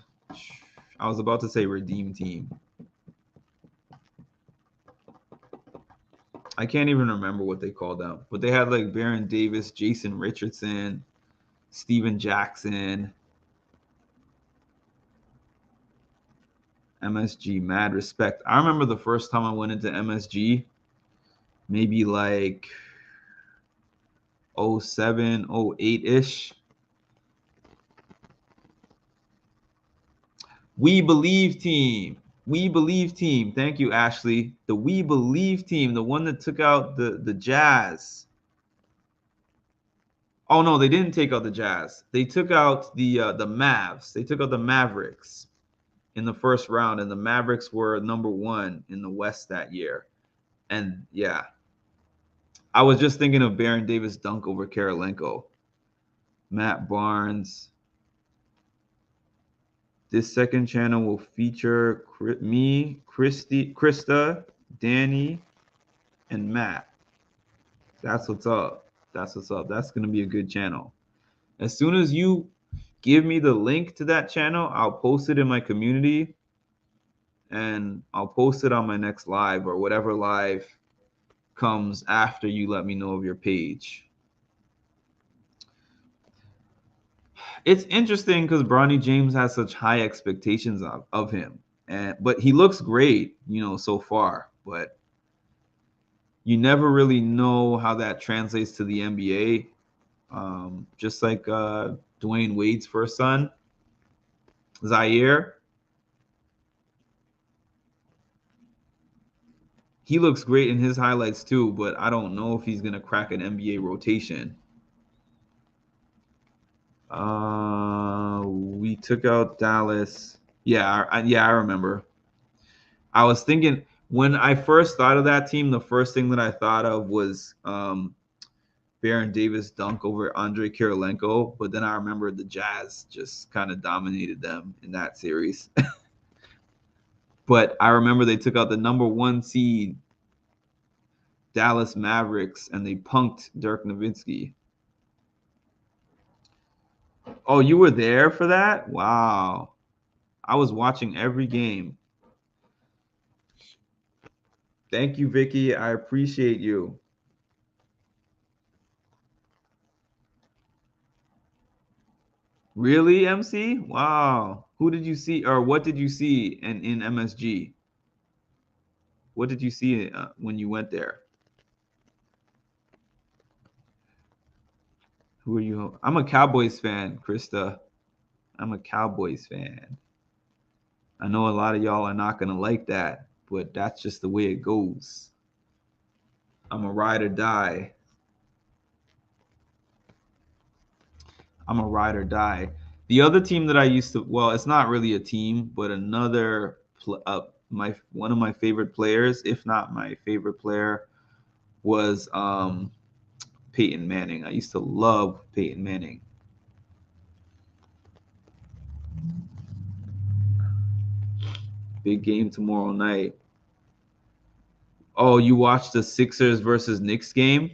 B: I was about to say Redeem Team. I can't even remember what they called them, but they had like Baron Davis, Jason Richardson, Steven Jackson, MSG, mad respect. I remember the first time I went into MSG, maybe like 07, 08-ish. We Believe team. We Believe team. Thank you, Ashley. The We Believe team, the one that took out the Jazz. Oh no, they didn't take out the Jazz. They took out the Mavs. They took out the Mavericks in the first round, and the Mavericks were number 1 in the West that year. And yeah, I was just thinking of Baron Davis dunk over Karolinko. Matt Barnes. This second channel will feature me, Krista, Danny, and Matt. That's what's up. That's what's up. That's going to be a good channel. As soon as you give me the link to that channel, I'll post it in my community, and I'll post it on my next live or whatever live comes after you let me know of your page. It's interesting because Bronny James has such high expectations of him, but he looks great, so far. But you never really know how that translates to the NBA. Just like Dwayne Wade's first son, Zaire. He looks great in his highlights too, but I don't know if he's gonna crack an NBA rotation. We took out Dallas. Yeah, I remember. I was thinking when I first thought of that team, the first thing that I thought of was Baron Davis dunk over Andrei Kirilenko, but then I remembered the Jazz just kind of dominated them in that series. But I remember they took out the number 1 seed Dallas Mavericks and they punked Dirk Nowitzki. Oh, you were there for that? Wow. I was watching every game. Thank you, Vicky. I appreciate you. Really, MC? Wow. Who did you see, or what did you see in MSG? What did you see when you went there? Who are you? I'm a Cowboys fan, Krista. I'm a Cowboys fan. I know a lot of y'all are not going to like that, but that's just the way it goes. I'm a ride or die. I'm a ride or die. The other team that I used to, well, it's not really a team, but another, one of my favorite players, if not my favorite player, was Peyton Manning. I used to love Peyton Manning. Big game tomorrow night. Oh, you watched the Sixers versus Knicks game?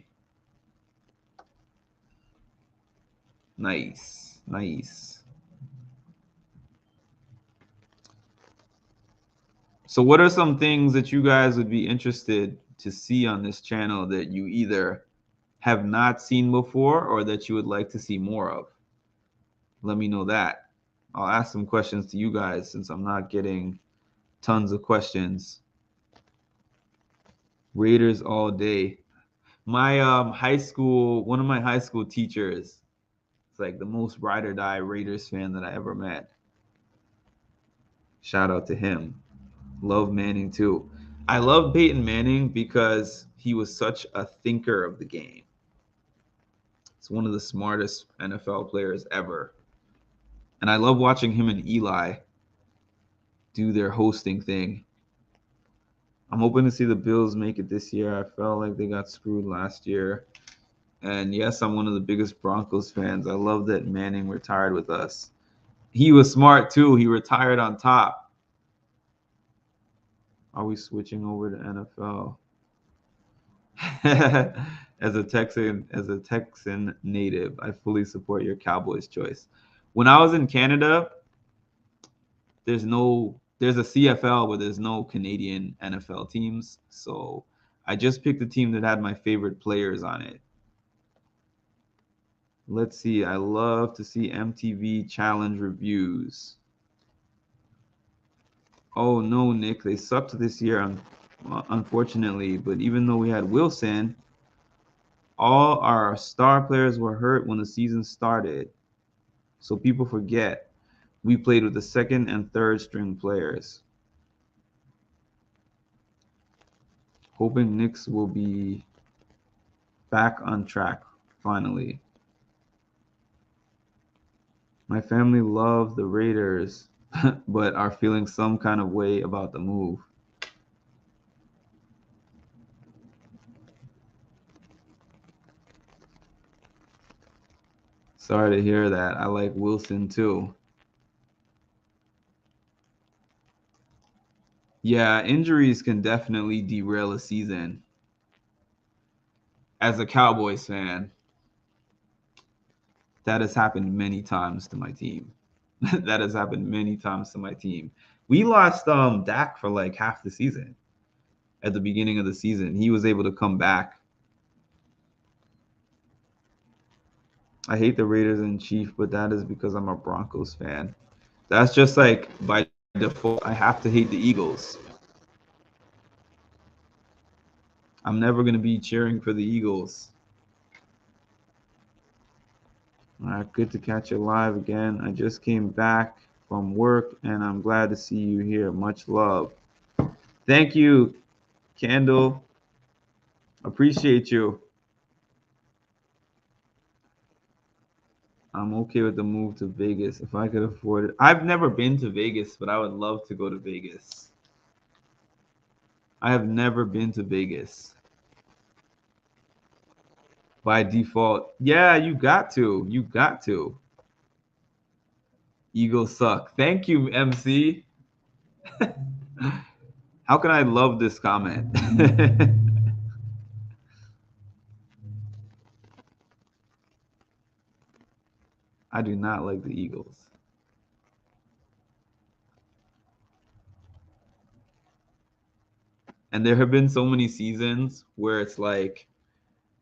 B: Nice, nice. So what are some things that you guys would be interested to see on this channel that you either have not seen before or that you would like to see more of? Let me know that. I'll ask some questions to you guys since I'm not getting tons of questions. Raiders all day. My high school, one of my high school teachers, it's like the most ride or die Raiders fan that I ever met. Shout out to him. Love Manning too. I love Peyton Manning because he was such a thinker of the game. He's one of the smartest NFL players ever. And I love watching him and Eli do their hosting thing. I'm hoping to see the Bills make it this year. I felt like they got screwed last year. And yes, I'm one of the biggest Broncos fans. I love that Manning retired with us. He was smart too. He retired on top. Are we switching over to NFL? As a Texan native, I fully support your Cowboys choice. When I was in Canada, there's a CFL, but there's no Canadian NFL teams. So I just picked a team that had my favorite players on it. Let's see. I love to see MTV challenge reviews. Oh no, Nick, they sucked this year, unfortunately. But even though we had Wilson, all our star players were hurt when the season started. So people forget we played with the second and third string players. Hoping Knicks will be back on track finally. My family love the Raiders, but are feeling some kind of way about the move. Sorry to hear that. I like Wilson too. Yeah, injuries can definitely derail a season. As a Cowboys fan, that has happened many times to my team. That has happened many times to my team. We lost Dak for like half the season. At the beginning of the season, he was able to come back. I hate the Raiders in chief, but that is because I'm a Broncos fan. That's just like by default. I have to hate the Eagles. I'm never going to be cheering for the Eagles. All right, good to catch you live again. I just came back from work and I'm glad to see you here. Much love. Thank you, Candle. Appreciate you. I'm okay with the move to Vegas if I could afford it. I've never been to Vegas, but I would love to go to Vegas. I have never been to Vegas. By default. Yeah, you got to. You got to. Eagles suck. Thank you, MC. How can I love this comment? I do not like the Eagles. And there have been so many seasons where it's like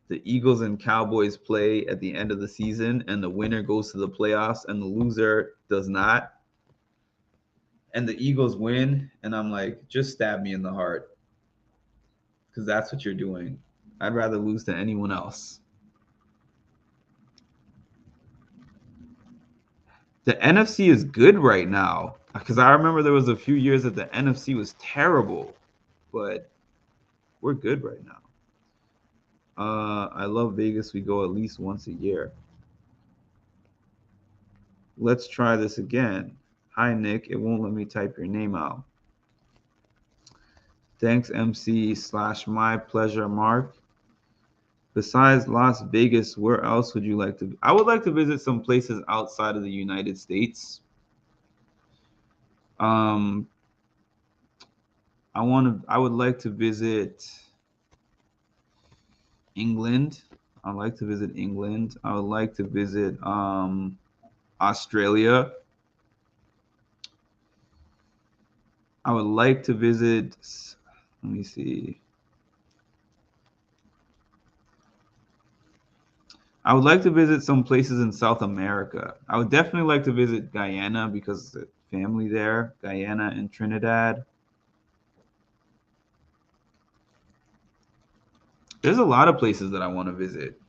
B: the Eagles and Cowboys play at the end of the season and the winner goes to the playoffs and the loser does not. And the Eagles win. And I'm like, just stab me in the heart. Because that's what you're doing. I'd rather lose to anyone else. The NFC is good right now. Because I remember there was a few years that the NFC was terrible. But we're good right now. I love Vegas. We go at least once a year. Let's try this again. Hi, Nick. It won't let me type your name out. Thanks, MC / my pleasure, Mark. Besides Las Vegas, where else would you like to? I would like to visit some places outside of the United States. I would like to visit England. I'd like to visit England. I would like to visit Australia. I would like to visit, let me see. I would like to visit some places in South America. I would definitely like to visit Guyana because the family there, Guyana and Trinidad. There's a lot of places that I want to visit.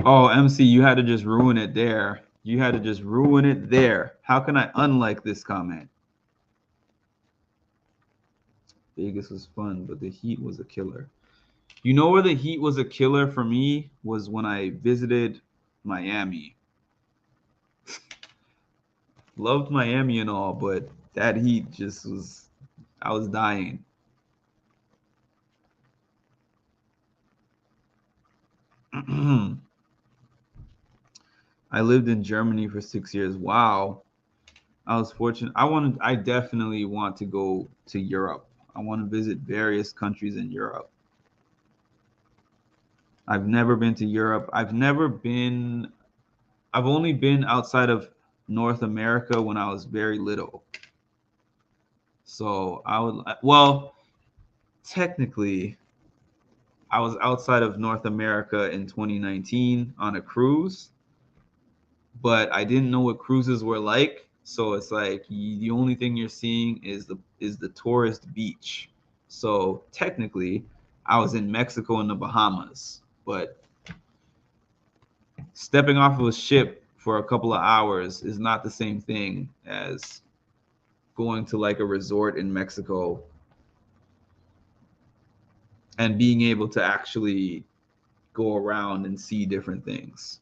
B: Oh, MC, you had to just ruin it there. You had to just ruin it there. How can I unlike this comment? Vegas was fun, but the heat was a killer. You know where the heat was a killer for me was when I visited Miami. Loved Miami and all, but that heat just was, I was dying. I lived in Germany for 6 years. Wow. I was fortunate. I definitely want to go to Europe. I want to visit various countries in Europe. I've never been to Europe. I've only been outside of North America when I was very little. So technically, I was outside of North America in 2019 on a cruise, but I didn't know what cruises were like. So it's like the only thing you're seeing is the tourist beach. So technically, I was in Mexico and the Bahamas, but stepping off of a ship for a couple of hours is not the same thing as going to like a resort in Mexico and being able to actually go around and see different things.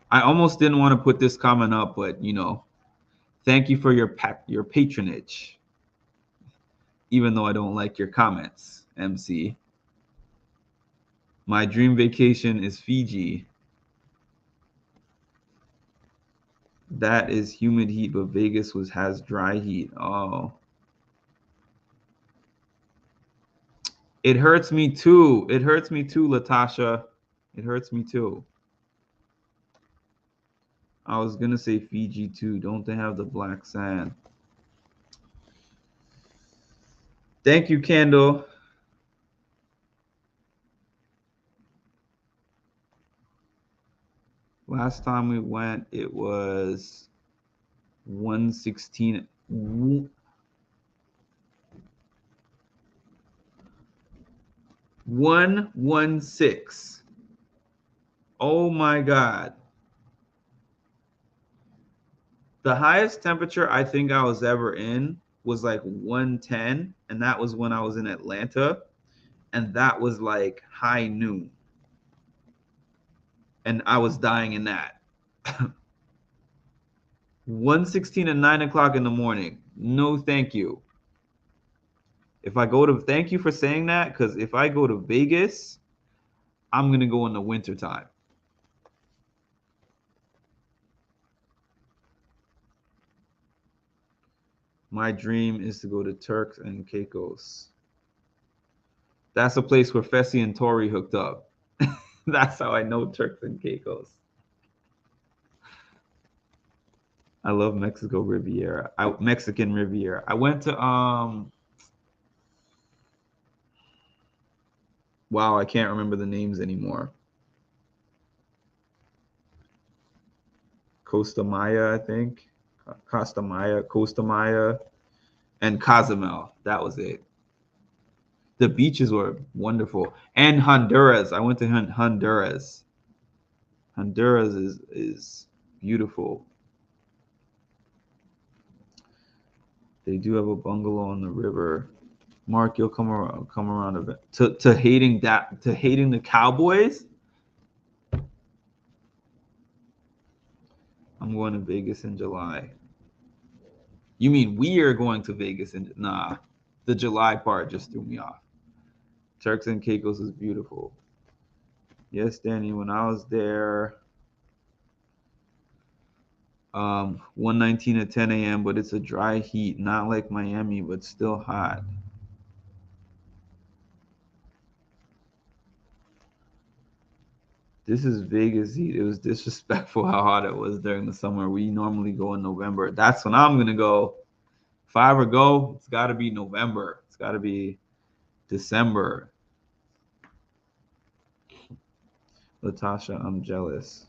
B: I almost didn't want to put this comment up, but thank you for your patronage. Even though I don't like your comments, MC. My dream vacation is Fiji. That is humid heat, but Vegas has dry heat. Oh. It hurts me too. It hurts me too, Latasha. It hurts me too. I was gonna say Fiji too. Don't they have the black sand? Thank you, Kendall. Last time we went, it was 116. 116. Oh my God. The highest temperature I think I was ever in was like 110, and that was when I was in Atlanta, and that was like high noon. And I was dying in that. 116 at 9 o'clock in the morning. No, thank you. Thank you for saying that, because if I go to Vegas, I'm going to go in the wintertime. My dream is to go to Turks and Caicos. That's a place where Fessy and Tori hooked up. That's how I know Turks and Caicos. I love Mexican Riviera. I went to wow, I can't remember the names anymore. Costa Maya, I think. Costa Maya, and Cozumel. That was it. The beaches were wonderful. And Honduras. I went to Honduras. Honduras is beautiful. They do have a bungalow on the river. Mark, you'll come around a bit. To hating the Cowboys. I'm going to Vegas in July. You mean we are going to Vegas in nah? The July part just threw me off. Turks and Caicos is beautiful. Yes, Danny. When I was there, 119 at 10 a.m. But it's a dry heat, not like Miami, but still hot. This is Vegas heat. It was disrespectful how hot it was during the summer. We normally go in November. That's when I'm gonna go. If I ever go, it's got to be November. It's got to be December. Latasha, I'm jealous.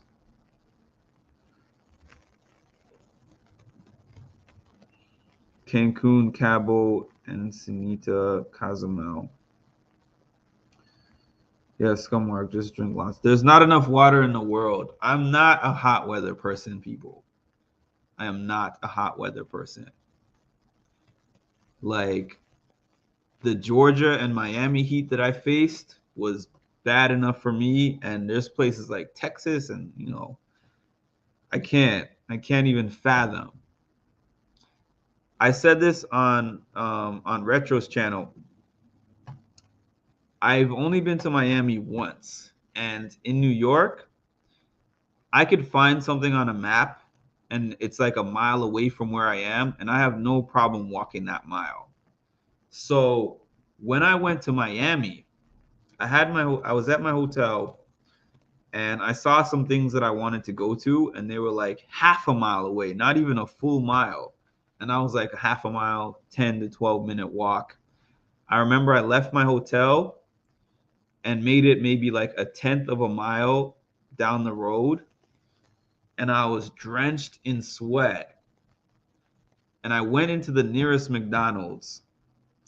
B: Cancun, Cabo, Ensenada, Cozumel. Yeah, Scummark, just drink lots. There's not enough water in the world. I'm not a hot weather person, people. I am not a hot weather person. Like, the Georgia and Miami heat that I faced was bad enough for me. And there's places like Texas, and I can't even fathom. I said this on Retro's channel. I've only been to Miami once, And in New York, I could find something on a map and it's like a mile away from where I am, and I have no problem walking that mile. So when I went to Miami, I was at my hotel and I saw some things that I wanted to go to, and they were like half a mile away, not even a full mile. And I was like a half a mile, 10 to 12-minute walk. I remember I left my hotel and made it maybe like a tenth of a mile down the road, and I was drenched in sweat. And I went into the nearest McDonald's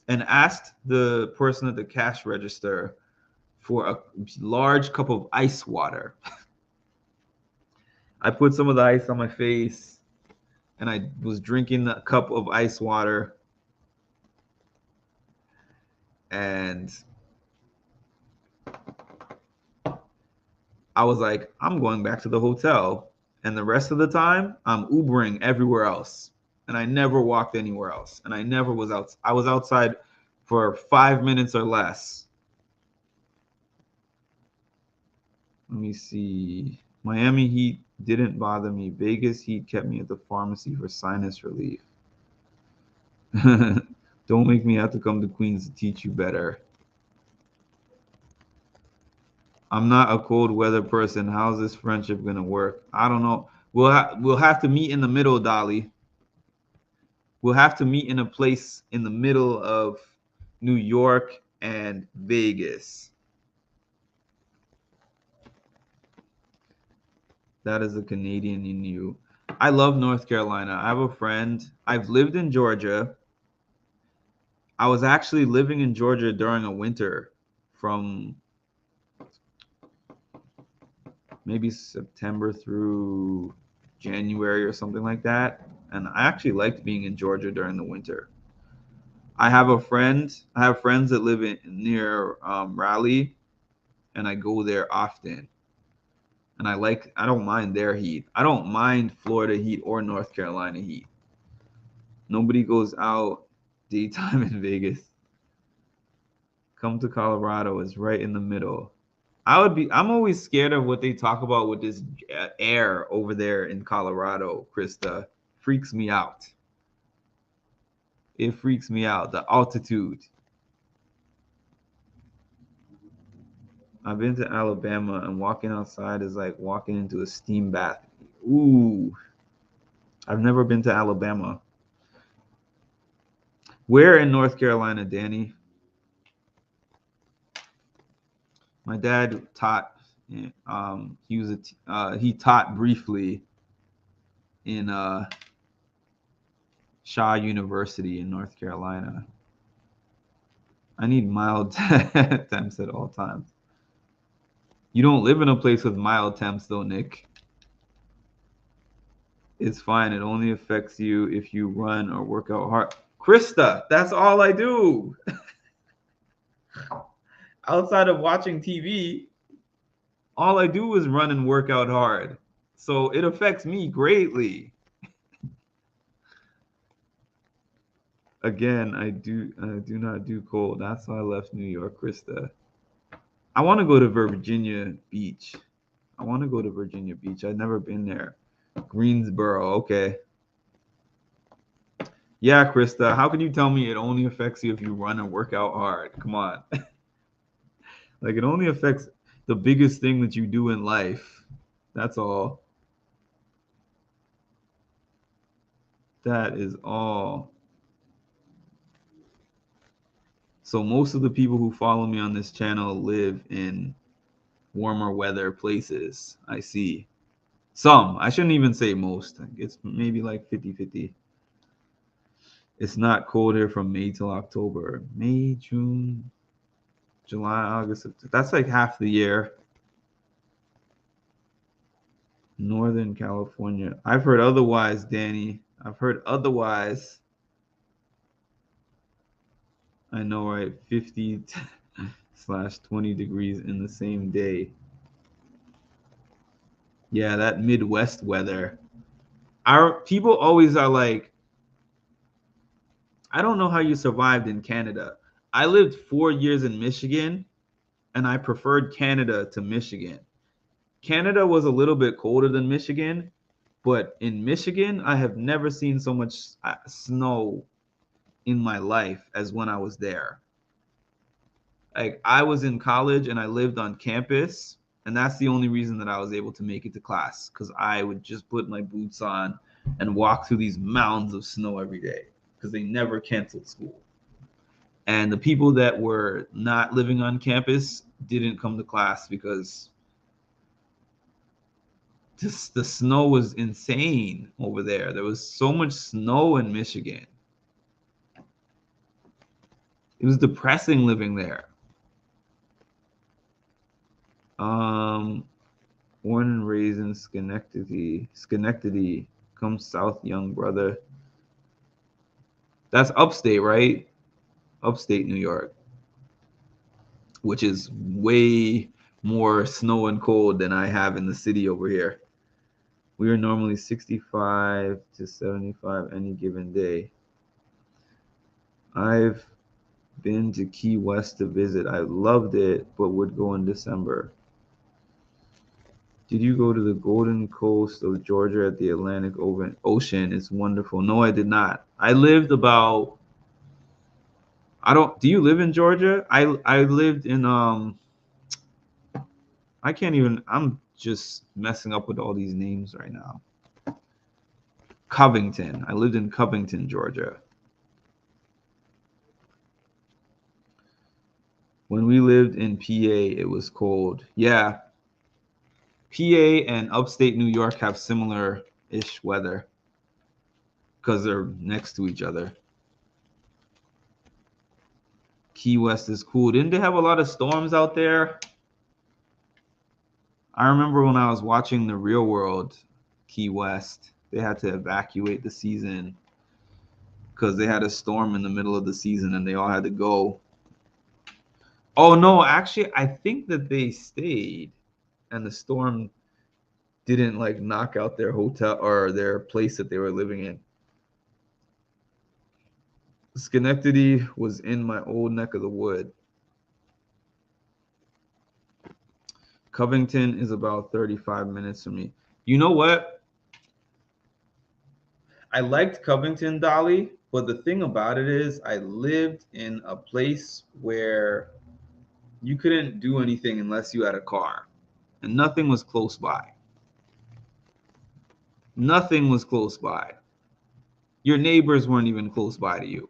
B: and asked the person at the cash register for a large cup of ice water. I put some of the ice on my face and I was drinking the cup of ice water. And I was like, I'm going back to the hotel. And the rest of the time, I'm Ubering everywhere else. And I never walked anywhere else. And I never was out. I was outside for 5 minutes or less. Let me see. Miami heat didn't bother me. Vegas heat kept me at the pharmacy for sinus relief. Don't make me have to come to Queens to teach you better. I'm not a cold weather person. How's this friendship gonna work? I don't know. We'll have to meet in the middle, Dolly. We'll have to meet in a place in the middle of New York and Vegas. That is a Canadian in you. I love North Carolina. I have a friend. I've lived in Georgia. I was actually living in Georgia during a winter from maybe September through January or something like that. And I actually liked being in Georgia during the winter. I have friends that live near Raleigh, and I go there often. And I don't mind their heat. I don't mind Florida heat or North Carolina heat. Nobody goes out daytime in Vegas. Come to Colorado, is right in the middle. I'm always scared of what they talk about with this air over there in Colorado, Krista. Freaks me out. It freaks me out, the altitude. I've been to Alabama, and walking outside is like walking into a steam bath. Ooh. I've never been to Alabama. Where in North Carolina, Danny? My dad taught. He taught briefly in Shaw University in North Carolina. I need mild temps at all times. You don't live in a place with mild temps, though, Nick. It's fine. It only affects you if you run or work out hard. Krista, that's all I do. Outside of watching TV, all I do is run and work out hard. So it affects me greatly. Again, I do not do cold. That's why I left New York, Krista. I want to go to Virginia Beach. I've never been there. Greensboro, okay. Yeah, Krista, how can you tell me it only affects you if you run and work out hard? Come on. Like, it only affects the biggest thing that you do in life. That's all. That is all. So most of the people who follow me on this channel live in warmer weather places. I see. Some. I shouldn't even say most. It's maybe like 50-50. It's not cold here from May till October. May, June, July, August. That's like half the year. Northern California. I've heard otherwise, Danny. I've heard otherwise. I know, right? 50/20 degrees in the same day. Yeah, that Midwest weather. Our people always are like, I don't know how you survived in Canada. I lived 4 years in Michigan, and I preferred Canada to Michigan. Canada was a little bit colder than Michigan, but in Michigan, I have never seen so much snow in my life as when I was there. Like I was in college and I lived on campus, and that's the only reason that I was able to make it to class because I would just put my boots on and walk through these mounds of snow every day because they never canceled school. And the people that were not living on campus didn't come to class because just the snow was insane over there. There was so much snow in Michigan. It was depressing living there. Born and raised in Schenectady. Schenectady, come south, young brother. That's upstate, right? Upstate New York, which is way more snow and cold than I have in the city over here. We are normally 65 to 75 any given day. I've been to Key West to visit. I loved it, but would go in December. Did you go to the Golden Coast of Georgia at the Atlantic Ocean? It's wonderful. No, I did not. I lived about do you live in Georgia? I lived in I can't even I'm just messing up with all these names right now. Covington. I lived in Covington, Georgia. When we lived in PA, it was cold. Yeah. PA and upstate New York have similar-ish weather because they're next to each other. Key West is cool. Didn't they have a lot of storms out there? I remember when I was watching The Real World, Key West, they had to evacuate the season because they had a storm in the middle of the season and they all had to go. Oh, no, actually, I think that they stayed and the storm didn't like knock out their hotel or their place that they were living in. Schenectady was in my old neck of the wood. Covington is about 35 minutes from me. You know what? I liked Covington, Dolly, but the thing about it is I lived in a place where you couldn't do anything unless you had a car, and nothing was close by. Nothing was close by. Your neighbors weren't even close by to you.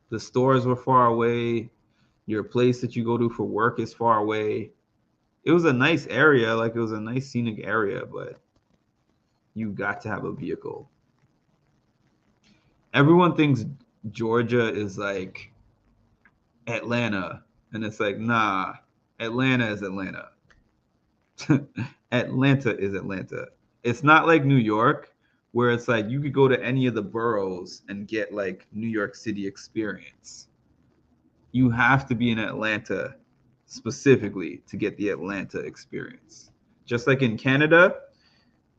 B: The stores were far away. Your place that you go to for work is far away. It was a nice area, like it was a nice scenic area, but you got to have a vehicle. Everyone thinks Georgia is like Atlanta, and it's like, nah, Atlanta is Atlanta. Atlanta is Atlanta. It's not like New York, where it's like you could go to any of the boroughs and get like New York City experience. You have to be in Atlanta specifically to get the Atlanta experience. Just like in Canada,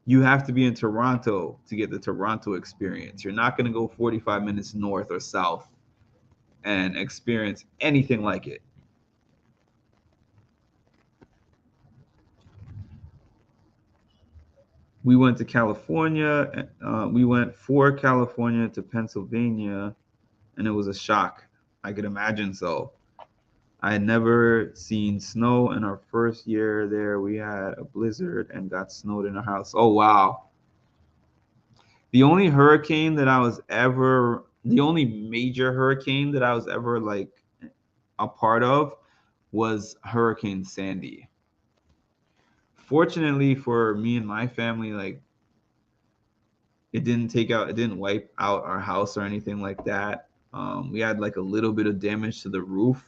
B: you have to be in Toronto to get the Toronto experience. You're not going to go 45 minutes north or south and experience anything like it. We went to California. We went for California to Pennsylvania, and it was a shock. I could imagine so. I had never seen snow in our first year there. We had a blizzard and got snowed in our house. Oh, wow. The only major hurricane that I was ever like a part of was Hurricane Sandy. Fortunately for me and my family, like it didn't wipe out our house or anything like that. We had like a little bit of damage to the roof,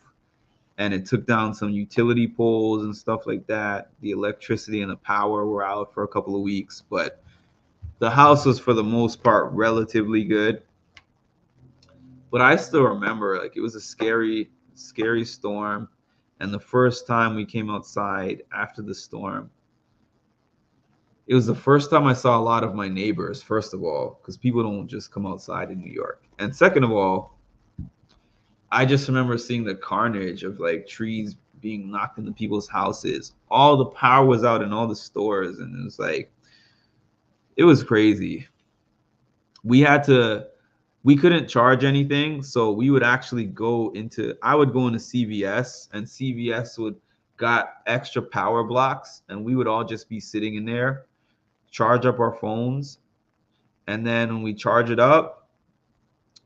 B: and it took down some utility poles and stuff like that. The electricity and the power were out for a couple of weeks, but the house was for the most part relatively good. But I still remember like it was a scary, scary storm. And the first time we came outside after the storm, it was the first time I saw a lot of my neighbors, first of all, because people don't just come outside in New York. And second of all, I just remember seeing the carnage of like trees being knocked into people's houses. All the power was out in all the stores, and it was like, it was crazy. We couldn't charge anything, so we would actually I would go into CVS, and CVS would got extra power blocks, and we would all just be sitting in there, charge up our phones, and then when we charge it up,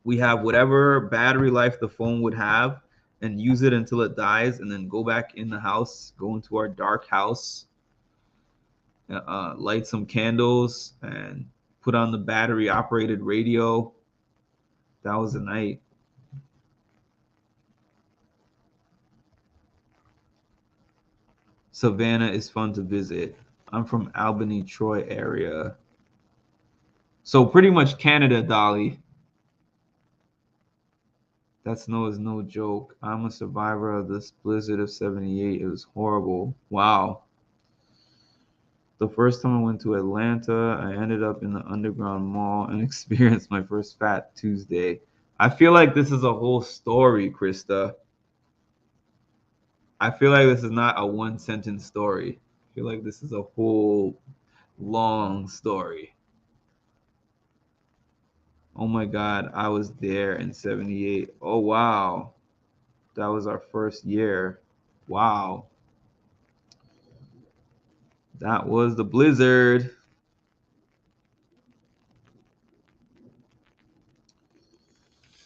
B: we have whatever battery life the phone would have and use it until it dies, and then go back in the house, go into our dark house, light some candles, and put on the battery operated radio. That was the night. Savannah is fun to visit. I'm from Albany, Troy area. So pretty much Canada, Dolly. That snow is no joke. I'm a survivor of this blizzard of 78. It was horrible. Wow. The first time I went to Atlanta, I ended up in the Underground Mall and experienced my first Fat Tuesday. I feel like this is a whole story, Krista. I feel like this is not a one sentence story. I feel like this is a whole long story. Oh my God, I was there in 78. Oh, wow. That was our first year. Wow. That was the blizzard.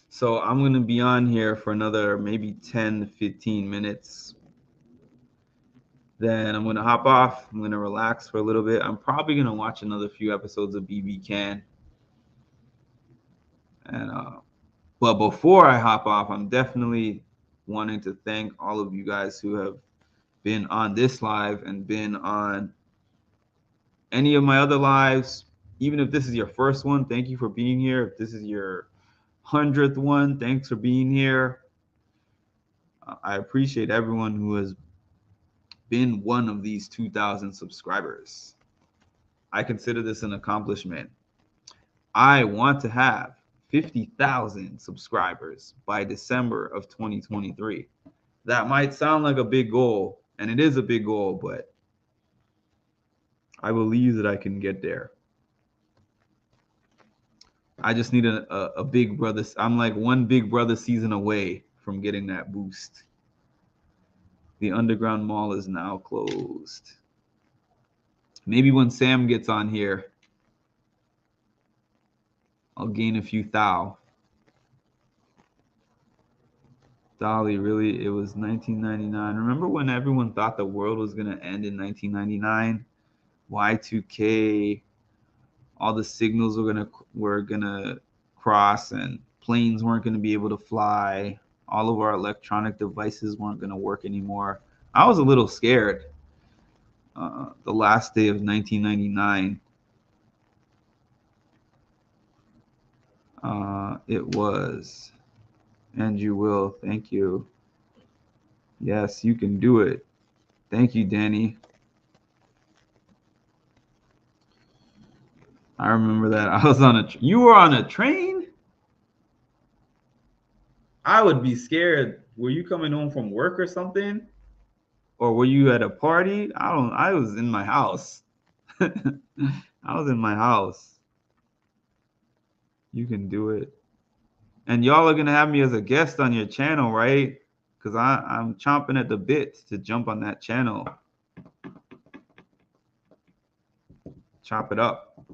B: So I'm going to be on here for another maybe 10 to 15 minutes. Then I'm going to hop off. I'm going to relax for a little bit. I'm probably going to watch another few episodes of BB Can. And but before I hop off, I'm definitely wanting to thank all of you guys who have been on this live and been on any of my other lives. Even if this is your first one, thank you for being here. If this is your 100th one, thanks for being here. I appreciate everyone who has been one of these 2,000 subscribers. I consider this an accomplishment. I want to have 50,000 subscribers by December of 2023. That might sound like a big goal, and it is a big goal, but I believe that I can get there. I just need a big brother. I'm like one big brother season away from getting that boost. The Underground Mall is now closed. Maybe when Sam gets on here, I'll gain a few thou. Dolly, really? It was 1999. Remember when everyone thought the world was going to end in 1999? Y2K, all the signals were gonna cross, and planes weren't going to be able to fly. All of our electronic devices weren't going to work anymore. I was a little scared. The last day of 1999. It was. And you will. Thank you. Yes, you can do it. Thank you, Danny. I remember that. I was on you were on a train? I would be scared. Were you coming home from work or something? Or were you at a party? I was in my house. I was in my house. You can do it. And y'all are gonna have me as a guest on your channel, right? Because I'm chomping at the bit to jump on that channel. Chop it up.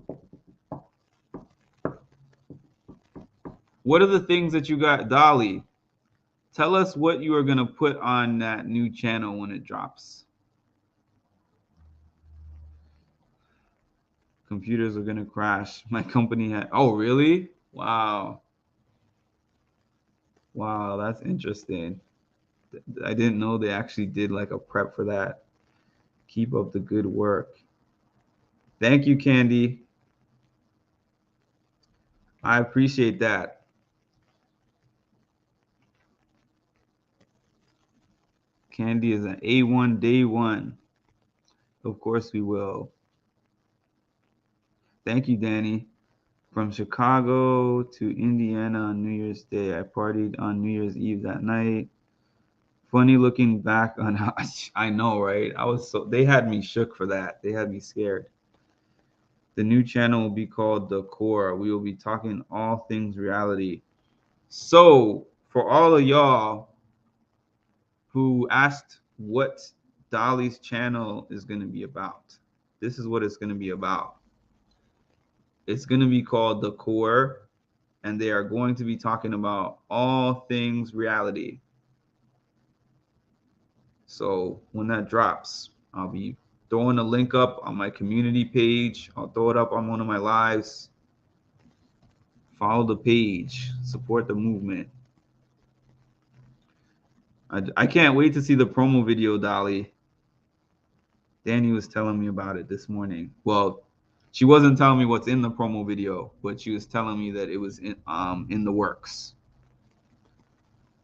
B: What are the things that you got, Dolly? Tell us what you are gonna put on that new channel when it drops. Computers are gonna crash. My company had. Oh, really? Wow. Wow, that's interesting. I didn't know they actually did like a prep for that. Keep up the good work. Thank you, Candy. I appreciate that. Candy is an A1 day one. Of course we will. Thank you, Danny. From Chicago to Indiana on New Year's Day. I partied on New Year's Eve that night. Funny looking back on how I know, right? They had me shook for that. They had me scared. The new channel will be called The Core. We will be talking all things reality. So, for all of y'all who asked what Dolly's channel is going to be about, this is what it's going to be about. It's going to be called The Core, and they are going to be talking about all things reality. So when that drops, I'll be throwing a link up on my community page. I'll throw it up on one of my lives. Follow the page, support the movement. I can't wait to see the promo video, Dolly. Danny was telling me about it this morning. Well, she wasn't telling me what's in the promo video, but she was telling me that it was in the works.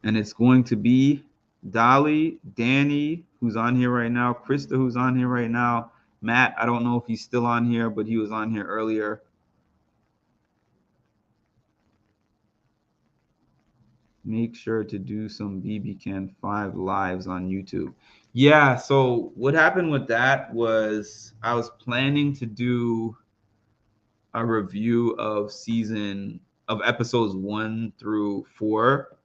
B: And it's going to be Dolly, Danny, who's on here right now, Krista, who's on here right now, Matt, I don't know if he's still on here, but he was on here earlier. Make sure to do some BBCan 5 lives on YouTube. Yeah, so what happened with that was I was planning to do a review of episodes 1 through 4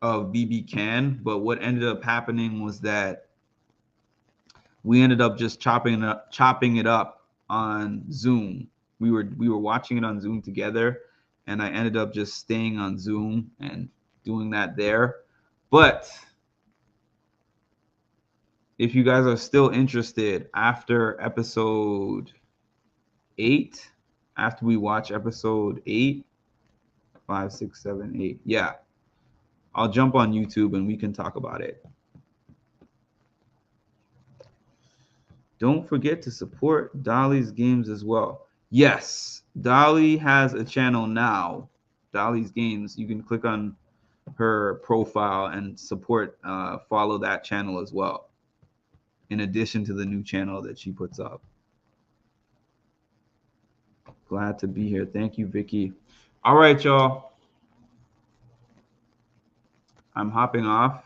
B: of BBCan, but what ended up happening was that we ended up just chopping it up on Zoom. We were watching it on Zoom together, and I ended up just staying on Zoom and doing that there. But if you guys are still interested after episode 8, after we watch episode 8, 5, 6, 7, 8, yeah, I'll jump on YouTube and we can talk about it. Don't forget to support Dolly's games as well. Yes, Dolly has a channel now, Dolly's Games. You can click on her profile and follow that channel as well, in addition to the new channel that she puts up. Glad to be here. Thank you, Vicky. All right, y'all. I'm hopping off.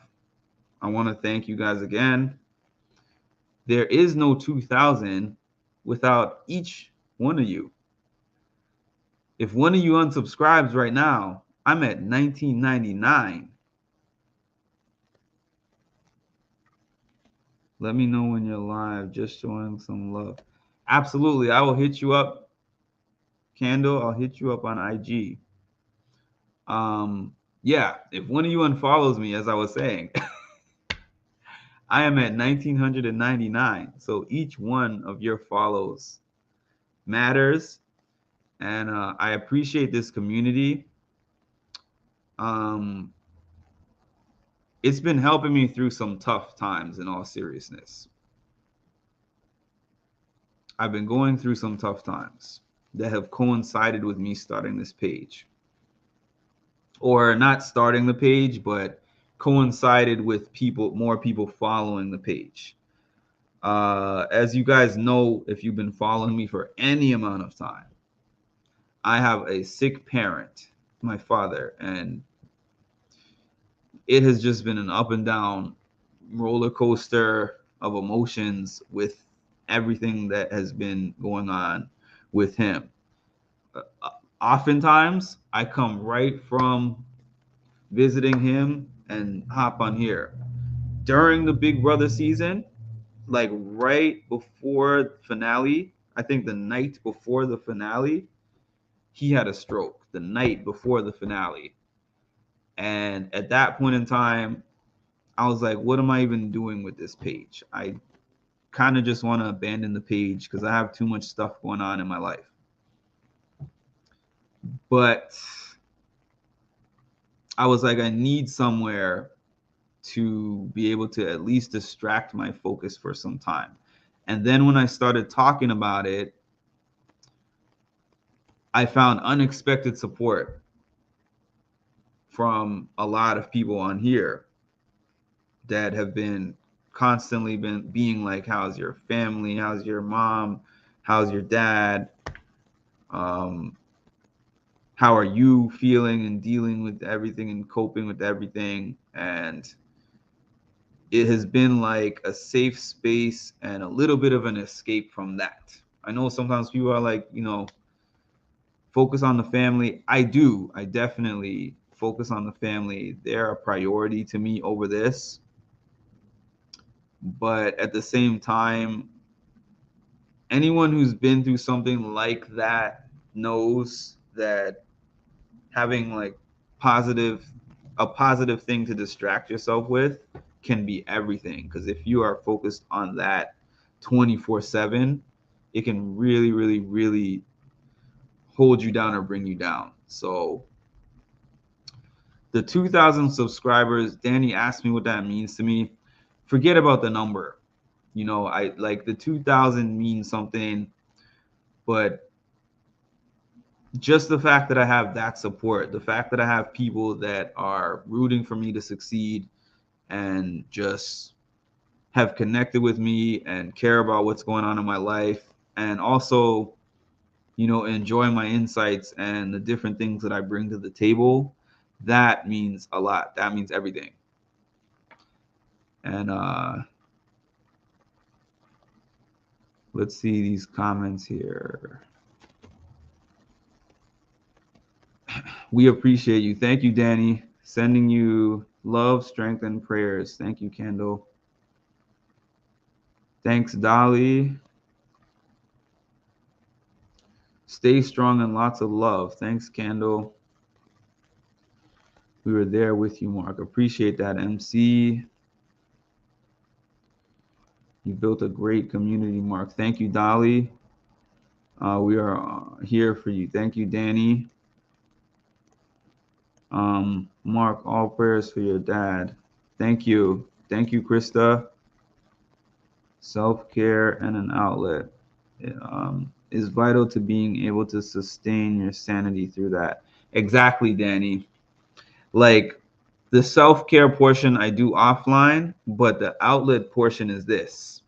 B: I want to thank you guys again. There is no 2000 without each one of you. If one of you unsubscribes right now, I'm at 1999. Let me know when you're live. Just showing some love. Absolutely. I will hit you up, Candle. I'll hit you up on IG. Yeah, if one of you unfollows me, as I was saying, I am at 1999. So each one of your follows matters. And I appreciate this community. It's been helping me through some tough times, in all seriousness. I've been going through some tough times that have coincided with me starting this page. Or not starting the page, but coincided with more people following the page. As you guys know, if you've been following me for any amount of time, I have a sick parent, my father, and it has just been an up and down roller coaster of emotions with everything that has been going on with him. Oftentimes, I come right from visiting him and hop on here. During the Big Brother season, like right before finale, I think the night before the finale, he had a stroke the night before the finale. And at that point in time, I was like, what am I even doing with this page? I kind of just want to abandon the page because I have too much stuff going on in my life. But I was like, I need somewhere to be able to at least distract my focus for some time. And then when I started talking about it, I found unexpected support from a lot of people on here that have been constantly being like, how's your family? How's your mom? How's your dad? How are you feeling and dealing with everything and coping with everything? And it has been like a safe space and a little bit of an escape from that. I know sometimes people are like, focus on the family. I do. I definitely focus on the family. They're a priority to me over this. But at the same time, anyone who's been through something like that knows that having like a positive thing to distract yourself with can be everything. Because if you are focused on that 24/7, it can really, really, really hold you down or bring you down. So the 2,000 subscribers, Danny asked me what that means to me. Forget about the number. I like the 2,000 means something, but just the fact that I have that support, the fact that I have people that are rooting for me to succeed and just have connected with me and care about what's going on in my life, and also, enjoy my insights and the different things that I bring to the table, that means a lot. That means everything. And let's see these comments here. We appreciate you. Thank you, Danny. Sending you love, strength, and prayers. Thank you, Kendall. Thanks, Dolly. Stay strong and lots of love. Thanks, Kendall. We were there with you, Mark. Appreciate that, MC. You built a great community, Mark. Thank you, Dolly. We are here for you. Thank you, Danny. Mark, all prayers for your dad. Thank you. Thank you, Krista. Self-care and an outlet is vital to being able to sustain your sanity through that. Exactly, Danny. Like the self-care portion I do offline, but the outlet portion is this.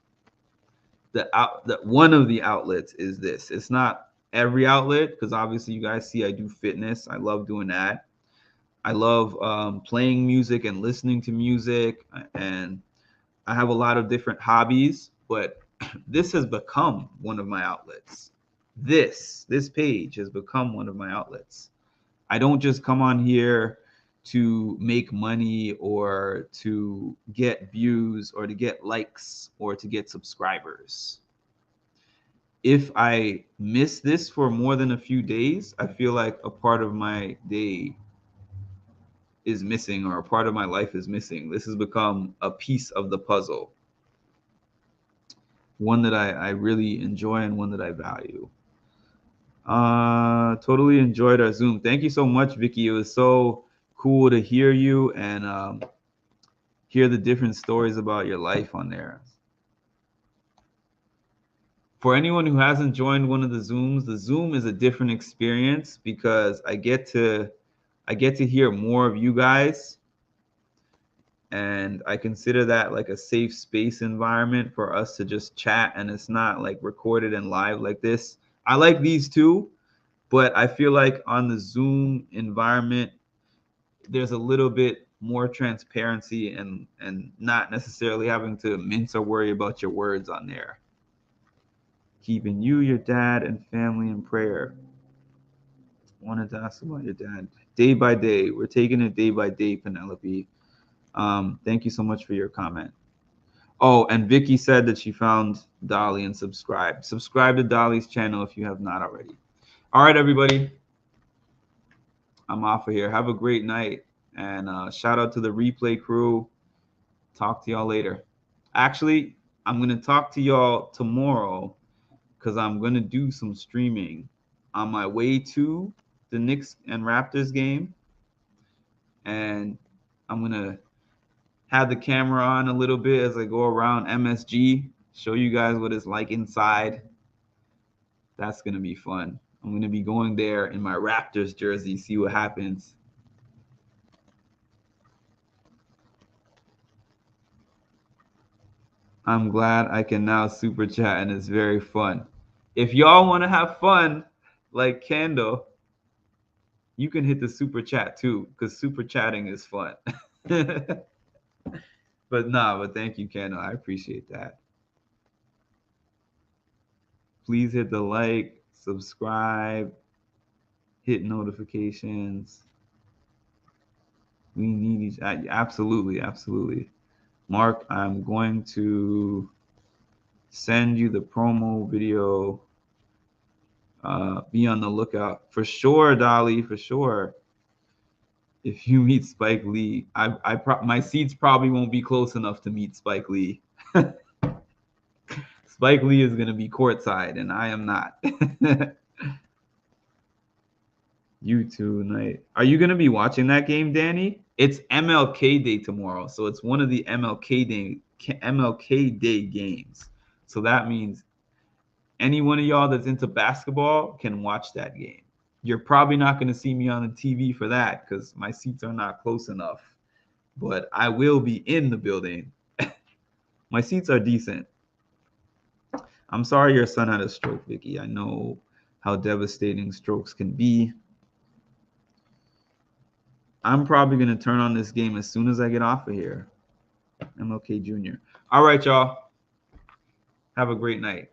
B: The one of the outlets is this. It's not every outlet, because obviously you guys see I do fitness. I love doing that. I love playing music and listening to music, and I have a lot of different hobbies, but this has become one of my outlets. This page has become one of my outlets. I don't just come on here to make money or to get views or to get likes or to get subscribers. If I miss this for more than a few days, I feel like a part of my day is missing or a part of my life is missing. This has become a piece of the puzzle, one that I really enjoy and one that I value. Totally enjoyed our Zoom. Thank you so much, Vicky. It was so cool to hear you and hear the different stories about your life on there. For anyone who hasn't joined one of the Zooms, the Zoom is a different experience because I get to hear more of you guys, and I consider that like a safe space environment for us to just chat, and it's not like recorded and live like this. I like these too, but I feel like on the Zoom environment, there's a little bit more transparency and not necessarily having to mince or worry about your words on there. Keeping you, your dad, and family in prayer. Wanted to ask about your dad. Day by day. We're taking it day by day, Penelope. Thank you so much for your comment. Oh, and Vicky said that she found Dolly and subscribed. Subscribe to Dolly's channel if you have not already. All right, everybody. I'm off of here. Have a great night. And shout out to the replay crew. Talk to y'all later. Actually, I'm going to talk to y'all tomorrow because I'm going to do some streaming on my way to the Knicks and Raptors game. And I'm going to have the camera on a little bit as I go around MSG, show you guys what it's like inside. That's going to be fun. I'm going to be going there in my Raptors jersey, see what happens. I'm glad I can now super chat and it's very fun. If y'all want to have fun, like Kando, you can hit the super chat too, because super chatting is fun. But thank you, Kando. I appreciate that. Please hit the like, subscribe, hit notifications. We need each. Absolutely, absolutely. Mark, I'm going to send you the promo video. Be on the lookout for sure, Dolly, for sure. If you meet Spike Lee, my seats probably won't be close enough to meet Spike Lee. Spike Lee is gonna be courtside, and I am not. You tonight. Are you gonna be watching that game, Danny? It's MLK Day tomorrow, so it's one of the MLK Day games. So that means any one of y'all that's into basketball can watch that game. You're probably not going to see me on the TV for that because my seats are not close enough. But I will be in the building. My seats are decent. I'm sorry your son had a stroke, Vicky. I know how devastating strokes can be. I'm probably going to turn on this game as soon as I get off of here. MLK Jr. All right, y'all. Have a great night.